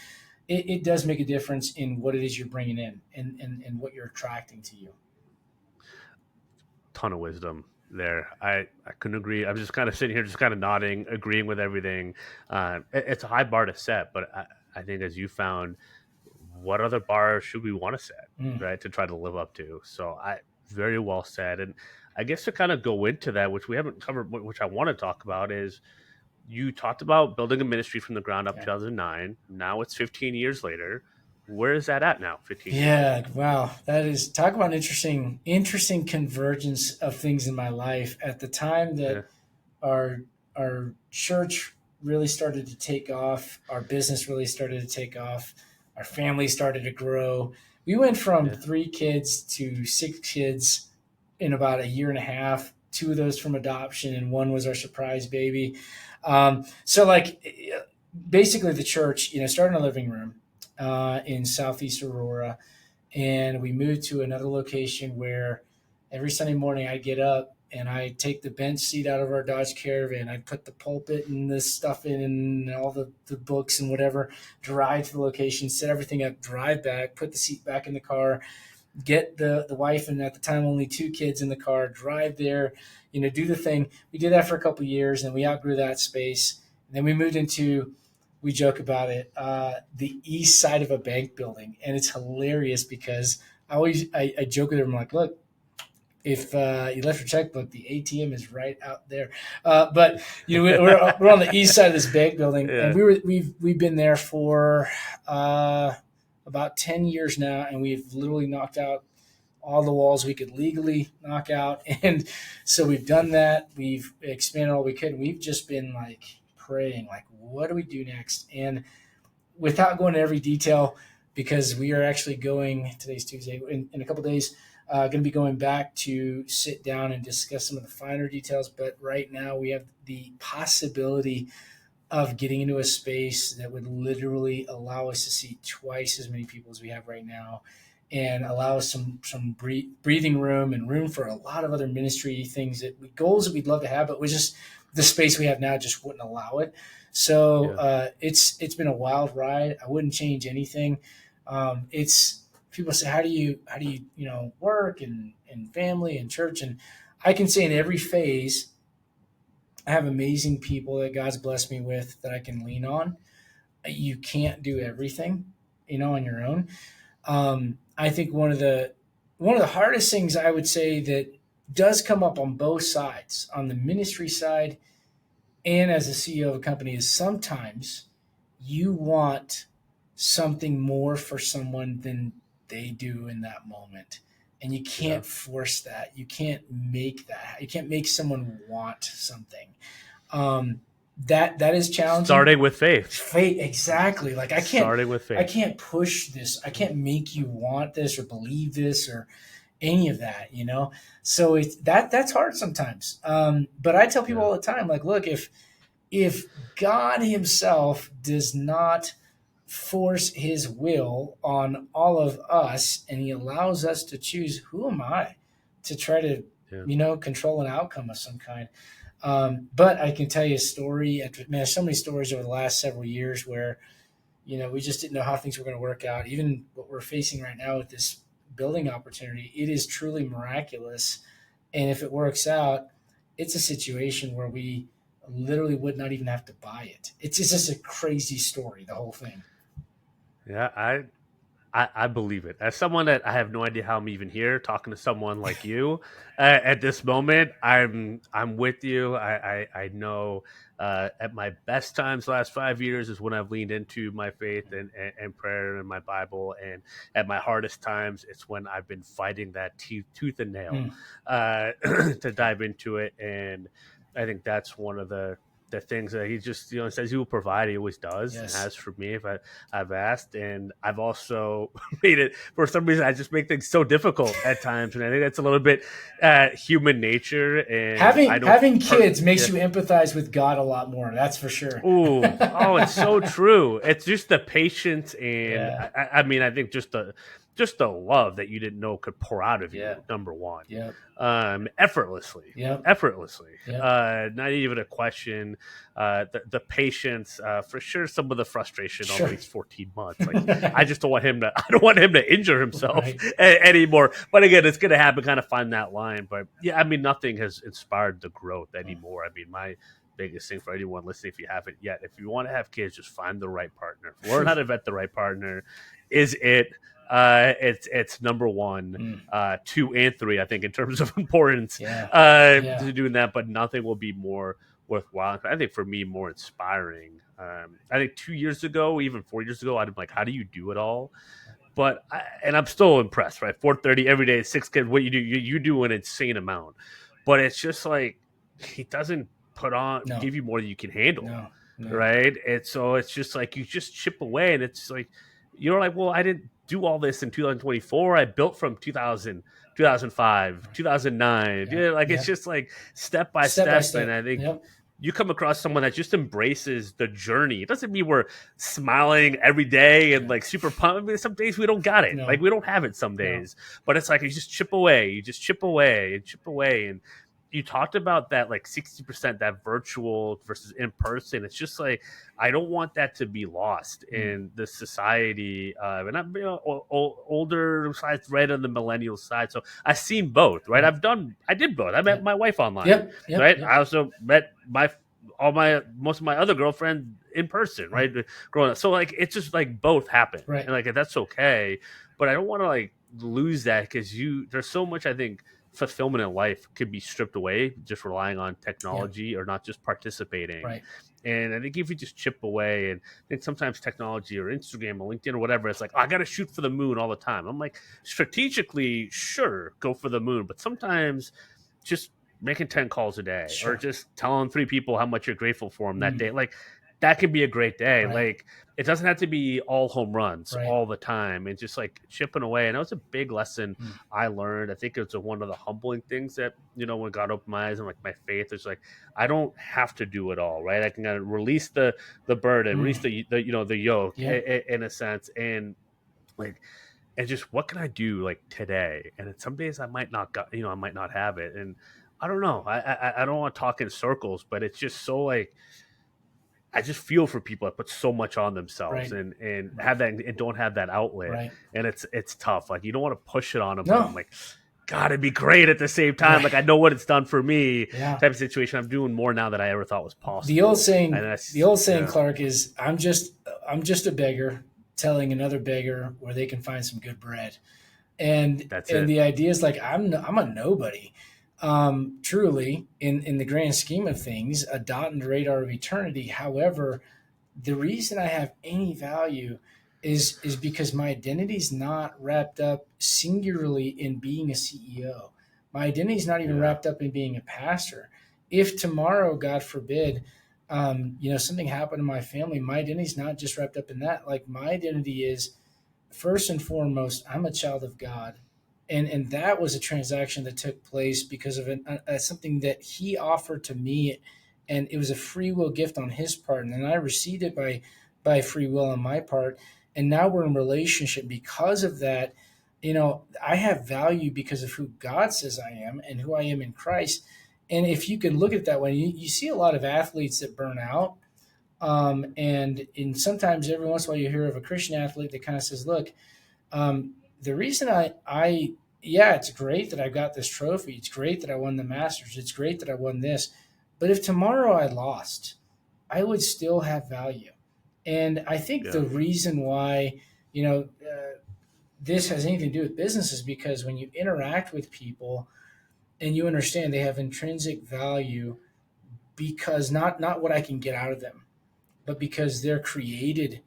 it does make a difference in what it is you're bringing in and what you're attracting to you. Ton of wisdom there. I couldn't agree. I'm just kind of sitting here, just kind of nodding, agreeing with everything. It's a high bar to set, but I think as you found, what other bar should we want to set, Mm, right, to try to live up to? So I very well said, and I guess to kind of go into that, which we haven't covered, which I want to talk about, is you talked about building a ministry from the ground up yeah. 2009. Now it's 15 years later. Where is that at now, 15 years later? Yeah, wow. That is talk about an interesting convergence of things in my life. At the time Yeah, that our our church really started to take off, our business really started to take off, our family started to grow. We went from yeah, 3 kids to 6 kids in about a year and a half. 2 of those from adoption, and one was our surprise baby. So, basically, the church, started in a living room in Southeast Aurora, and we moved to another location where every Sunday morning I'd get up and I'd take the bench seat out of our Dodge Caravan. I'd put the pulpit and the stuff in and all the books and whatever, drive to the location, set everything up, drive back, put the seat back in the car, get the wife and at the time only 2 kids in the car, drive there, do the thing. We did that for a couple of years and we outgrew that space. And then we moved into, we joke about it, the east side of a bank building. And it's hilarious because I joke with them, I'm like, look, if you left your checkbook, the ATM is right out there. But we're on the east side of this bank building, and yeah, we've been there for about 10 years now, and we've literally knocked out all the walls we could legally knock out, and so we've done that. We've expanded all we could. And we've just been like praying, like, what do we do next? And without going into every detail, because we are actually going, today's Tuesday, in a couple of days, going to be going back to sit down and discuss some of the finer details. But right now we have the possibility of getting into a space that would literally allow us to see twice as many people as we have right now, and allow us some breathing room and room for a lot of other ministry things, goals that we'd love to have, but we just, the space we have now just wouldn't allow it. So yeah. it's been a wild ride. I wouldn't change anything. It's People say, how do you work and family and church, and I can say in every phase I have amazing people that God's blessed me with that I can lean on. You can't do everything, on your own. I think one of the hardest things I would say that does come up on both sides, on the ministry side and as a CEO of a company, is sometimes you want something more for someone than they do in that moment. And you Yeah. can't force that. You can't make that. You can't make someone want something. Um, that is challenging. Starting with faith. Fate, exactly. Like Starting with I faith. can't push this. I can't make you want this or believe this or any of that. So that's hard sometimes. But I tell people Yeah. all the time, like, look, if God Himself does not force His will on all of us, and He allows us to choose, who am I to try to, Yeah. control an outcome of some kind? But I can tell you a story. Man, so many stories over the last several years where we just didn't know how things were going to work out. Even what we're facing right now with this building opportunity, it is truly miraculous. And if it works out, it's a situation where we literally would not even have to buy it. It's just a crazy story, the whole thing. Yeah. I believe it. As someone that I have no idea how I'm even here talking to someone like you at this moment, I'm with you. I know at my best times, the last 5 years is when I've leaned into my faith and prayer and my Bible, and at my hardest times, it's when I've been fighting that tooth and nail Mm. to dive into it. And I think that's one of the things that he just says he will provide. He always does and Yes. has for me if I've asked. And I've also made it for some reason. I just make things so difficult at times, and I think that's a little bit human nature. And I don't. Having kids makes Yeah. you empathize with God a lot more. That's for sure. Oh, it's so true. It's just the patience, and Yeah. I mean, I think just the love that you didn't know could pour out of Yeah. you. Number one, Yep. effortlessly, Yep. effortlessly. Yep. Not even a question. The patience, for sure. Some of the frustration over Sure. these 14 months. Like I just don't want him to. I don't want him to injure himself Right. anymore. But again, it's going to happen. Kind of find that line. But yeah, I mean, nothing has inspired the growth anymore. I mean, my biggest thing for anyone listening, if you haven't yet, if you want to have kids, just find the right partner. Learn how to vet the right partner. Is it? It's number one, Mm. 2 and 3, I think, in terms of importance Yeah. to doing that. But nothing will be more worthwhile. I think for me, more inspiring. I think 2 years ago, even 4 years ago, I'd be like, "How do you do it all?" But and I'm still impressed. Right, 4:30 every day, 6 kids. What you do, you do an insane amount. But it's just like he doesn't No. give you more than you can handle, No. No. right? And so it's just like you just chip away, and it's like you're like, well, I didn't do all this in 2024. I built from 2000, 2005, 2009. Yeah. Yeah, like it's Yeah. just like step by Step by step. And step. I think Yep. you come across someone that just embraces the journey. It doesn't mean we're smiling every day and Yeah. like super pumped. I mean, some days we don't got it. Like No. we don't have it some No. days. But it's like you just chip away. You just chip away and chip away. And you talked about that like 60%, that virtual versus in person. It's just like I don't want that to be lost Mm. in the society. And I'm older side, right on the millennial side. So I've seen both, right? Right. I did both. I met Yep. my wife online, Yep. Yep. right? Yep. I also met most of my other girlfriends in person, right? Growing up. So like it's just like both happen. Right. And like that's okay. But I don't want to like lose that because there's so much I think fulfillment in life could be stripped away just relying on Yeah. technology or not just participating. Right. And I think if you just chip away, and I think sometimes technology or Instagram or LinkedIn or whatever, it's like, oh, I got to shoot for the moon all the time. I'm like, strategically, sure, go for the moon. But sometimes just making 10 calls a day or Sure. just telling 3 people how much you're grateful for them that Mm. day, like that can be a great day. Right. Like it doesn't have to be all home runs Right. all the time, and just like chipping away. And that was a big lesson Mm. I learned. I think it's one of the humbling things that, when God opened my eyes and like my faith is like, I don't have to do it all, right? I can kind of release the burden, release Mm. the yoke Yeah. in a sense. And like, and just what can I do like today? And some days I might not got, I might not have it. And I don't know. I don't want to talk in circles, but it's just so like I just feel for people that put so much on themselves Right. and Right. have that and don't have that outlet. Right. And it's tough. Like you don't want to push it on them, but I'm No. like, God, it'd be great at the same time. Right. Like I know what it's done for me, Yeah. type of situation. I'm doing more now than I ever thought was possible. The old saying, And yeah. Clark, is I'm just a beggar telling another beggar where they can find some good bread. And That's and it. the idea is like I'm a nobody. Truly, in the grand scheme of things, a dot in the radar of eternity. However, the reason I have any value is because my identity is not wrapped up singularly in being a CEO. My identity is not even Yeah. wrapped up in being a pastor. If tomorrow, God forbid, something happened to my family, my identity is not just wrapped up in that. Like my identity is first and foremost, I'm a child of God. And that was a transaction that took place because of something that he offered to me, and it was a free will gift on his part, and then I received it by free will on my part, and now we're in relationship because of that. I have value because of who God says I am and who I am in Christ. And if you can look at it that way, you see a lot of athletes that burn out. And sometimes every once in a while you hear of a Christian athlete that kind of says, look, the reason yeah, it's great that I got this trophy. It's great that I won the Masters. It's great that I won this. But if tomorrow I lost, I would still have value. And I think Yeah. the reason why, this has anything to do with business is because when you interact with people and you understand they have intrinsic value because not what I can get out of them, but because they're created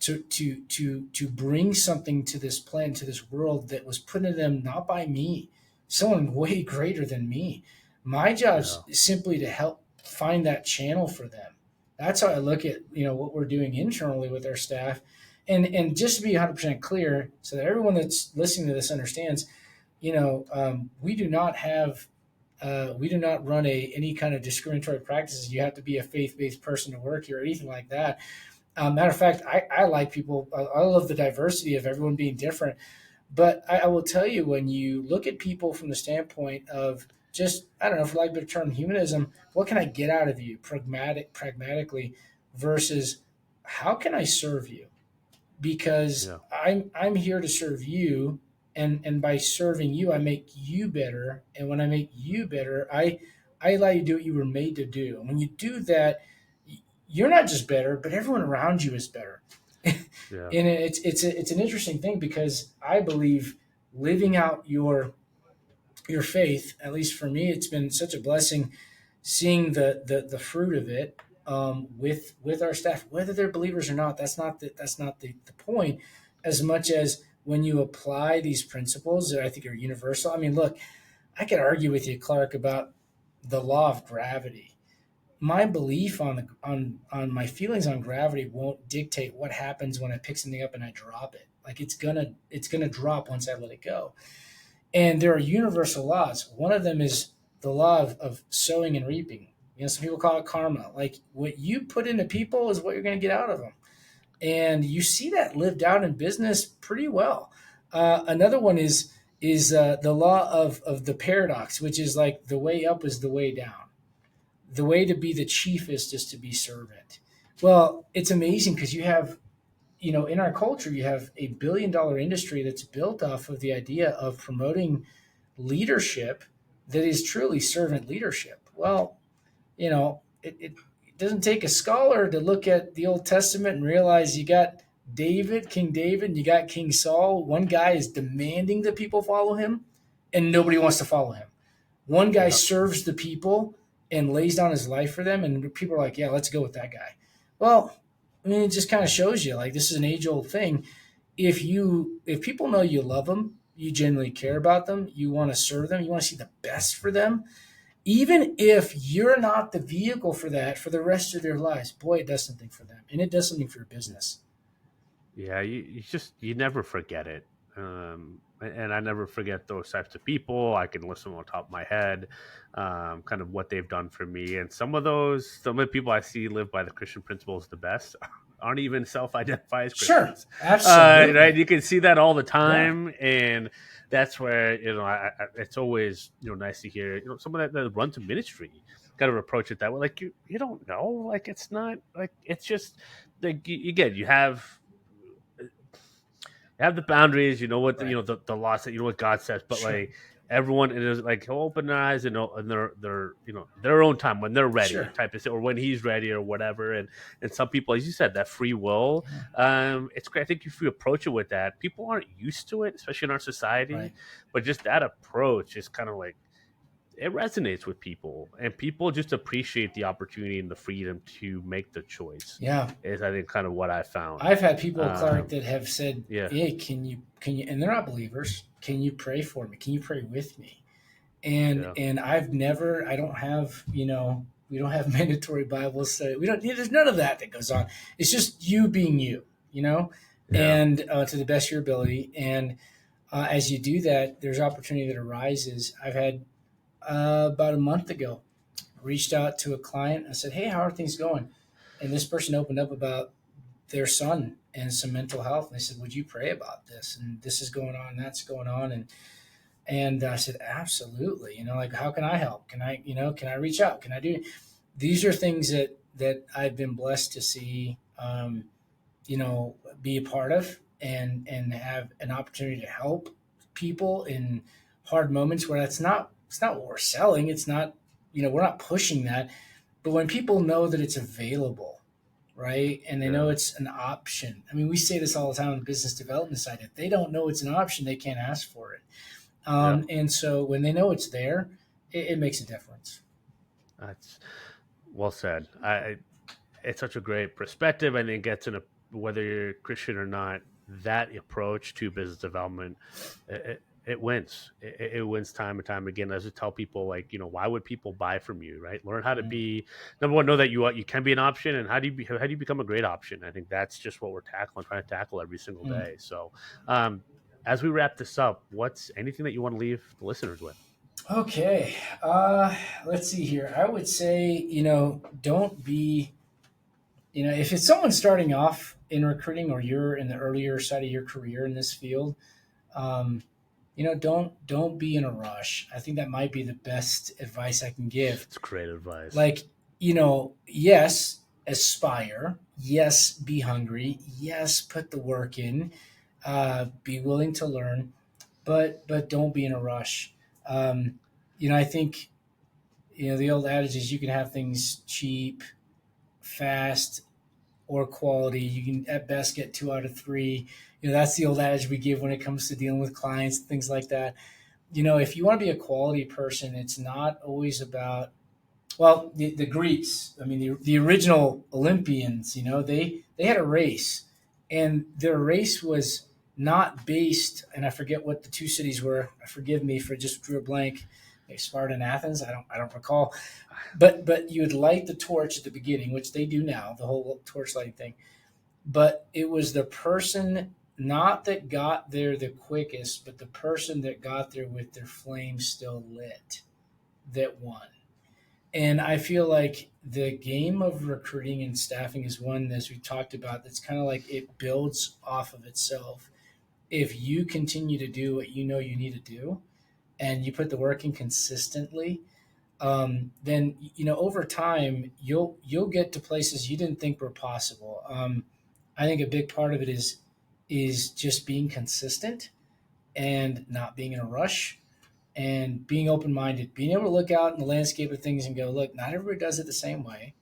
to bring something to this planet, to this world that was put in them not by me, someone way greater than me. My Yeah. job's simply to help find that channel for them. That's how I look at what we're doing internally with our staff, and just to be 100% clear, so that everyone that's listening to this understands, we do not have. We do not run any kind of discriminatory practices. You have to be a faith-based person to work here or anything like that. Matter of fact, I like people. I love the diversity of everyone being different. But I will tell you, when you look at people from the standpoint of just, I don't know, for lack of a better term, humanism, what can I get out of you pragmatically versus how can I serve you? Because Yeah. I'm here to serve you, and by serving you I make you better, and when I make you better, I allow you to do what you were made to do. And when you do that, you're not just better, but everyone around you is better. And Yeah. it's an interesting thing because I believe living out your faith, at least for me, it's been such a blessing seeing the fruit of it, with our staff, whether they're believers or not. That's not the point, as much as when you apply these principles that I think are universal. I mean, look, I could argue with you, Clark, about the law of gravity. My belief on my feelings on gravity won't dictate what happens when I pick something up and I drop it. Like it's gonna drop once I let it go. And there are universal laws. One of them is the law of sowing and reaping. Some people call it karma. Like what you put into people is what you're going to get out of them. And you see that lived out in business pretty well. Another one is the law of the paradox, which is like the way up is the way down. The way to be the chiefest is to be servant. Well, it's amazing because in our culture, you have a $1 billion industry that's built off of the idea of promoting leadership that is truly servant leadership. Well, it doesn't take a scholar to look at the Old Testament and realize you got King David, and you got King Saul. One guy is demanding that people follow him, and nobody wants to follow him. One guy Yeah. serves the people and lays down his life for them, and people are like, yeah, let's go with that guy. Well, I mean, it just kind of shows you like this is an age old thing. If people know you love them, you genuinely care about them, you want to serve them, you want to see the best for them, even if you're not the vehicle for that for the rest of their lives, boy, it does something for them, and it does something for your business. Yeah, you never forget it. And I never forget those types of people. I can list them on top of my head, kind of what they've done for me. And some of the people I see live by the Christian principles the best aren't even self-identify as Sure, Christians. Right? absolutely, You can see that all the yeah, time, and that's where it's always nice to hear someone that runs a ministry kind of approach it that way. Like you don't know, like it's not like it's just like again you have the boundaries, you know what right, the law said, you know what God says, but sure, like everyone it is like he'll open their eyes and their their own time when they're ready sure, type of thing, or when he's ready or whatever. And some people, as you said, that free will, yeah, it's great. I think if you approach it with that, people aren't used to it, especially in our society, right, but just that approach is kind of like it resonates with people, and people just appreciate the opportunity and the freedom to make the choice yeah. is I think kind of what I found. I've had people, Clark, um that have said, yeah. "Hey, can you?" And they're not believers. Can you pray for me? Can you pray with me? And Yeah. and I've never. I don't have. We don't have mandatory Bible study. We don't. There's none of that goes on. It's just you being you. Yeah. And to the best of your ability. And as you do that, there's opportunity that arises. I've had about a month ago reached out to a client. I said, "Hey, how are things going?" And this person opened up about their son and some mental health. And they said, "Would you pray about this? And this is going on, that's going on." And I said, "Absolutely. Like, how can I help? Can I reach out? Can I do?" These are things that I've been blessed to see, be a part of, and have an opportunity to help people in hard moments where it's not what we're selling. It's not, we're not pushing that. But when people know that it's available, right? And they know it's an option. I mean, we say this all the time on the business development side. If they don't know it's an option, they can't ask for it. Yeah. And so when they know it's there, it makes a difference. That's well said. It's such a great perspective. I think it's whether you're Christian or not, that approach to business development, it wins. It wins time and time again. As I tell people, like, why would people buy from you, right? Learn how to be number one. Know that you can be an option, and how do you become a great option? I think that's just what we're trying to tackle every single Mm. day. So, as we wrap this up, what's anything that you want to leave the listeners with? Okay. Let's see here. I would say, don't be, if it's someone starting off in recruiting or you're in the earlier side of your career in this field, um, don't be in a rush. I think that might be the best advice I can give. It's great advice. Like, yes, aspire. Yes, be hungry. Yes, put the work in. Be willing to learn, but don't be in a rush. I think the old adage is you can have things cheap, fast, or quality. You can at best get 2 out of 3. That's the old adage we give when it comes to dealing with clients, things like that. If you want to be a quality person, it's not always about, well, the Greeks. I mean, the original Olympians. They had a race, and their race was not based. And I forget what the 2 cities were. Forgive me for just drew a blank. Maybe Sparta and Athens. I don't recall. But you would light the torch at the beginning, which they do now, the whole torch lighting thing. But it was the person not that got there the quickest, but the person that got there with their flame still lit that won. And I feel like the game of recruiting and staffing is one, as we talked about, that's kind of like it builds off of itself. If you continue to do what you know you need to do and you put the work in consistently, then over time you'll get to places you didn't think were possible. I think a big part of it is just being consistent and not being in a rush and being open minded, being able to look out in the landscape of things and go, look, not everybody does it the same way.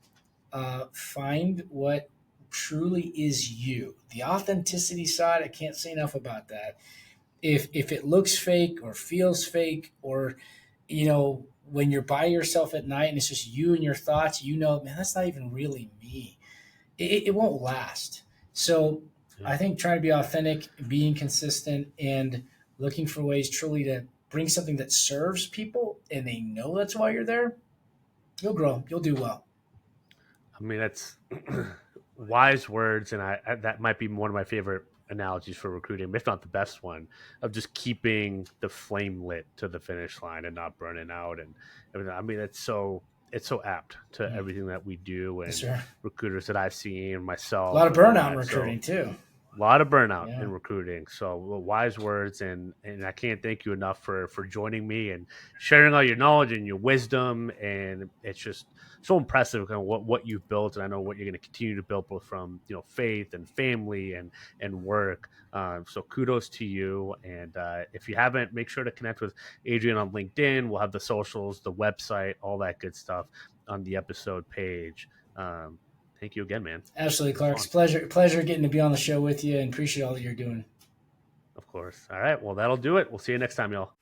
Find what truly is you. The authenticity side, I can't say enough about that. If it looks fake or feels fake, or when you're by yourself at night and it's just you and your thoughts, man, that's not even really me. It won't last. So I think trying to be authentic, being consistent, and looking for ways truly to bring something that serves people and they know that's why you're there, you'll grow. You'll do well. I mean, that's wise words, and that might be one of my favorite analogies for recruiting, if not the best one, of just keeping the flame lit to the finish line and not burning out and everything. I mean, it's so apt to everything that we do and Yes, recruiters that I've seen, myself. A lot of burnout in recruiting too. A lot of burnout in recruiting. So wise words, and I can't thank you enough for joining me and sharing all your knowledge and your wisdom. And it's just so impressive kind of what you've built, and I know what you're going to continue to build, both from faith and family and work. So kudos to you. And if you haven't, make sure to connect with Adrian on LinkedIn. We'll have the socials, the website, all that good stuff on the episode page. Thank you again, man. Absolutely, Clark. It's pleasure getting to be on the show with you, and appreciate all that you're doing. Of course. All right. Well, that'll do it. We'll see you next time, y'all.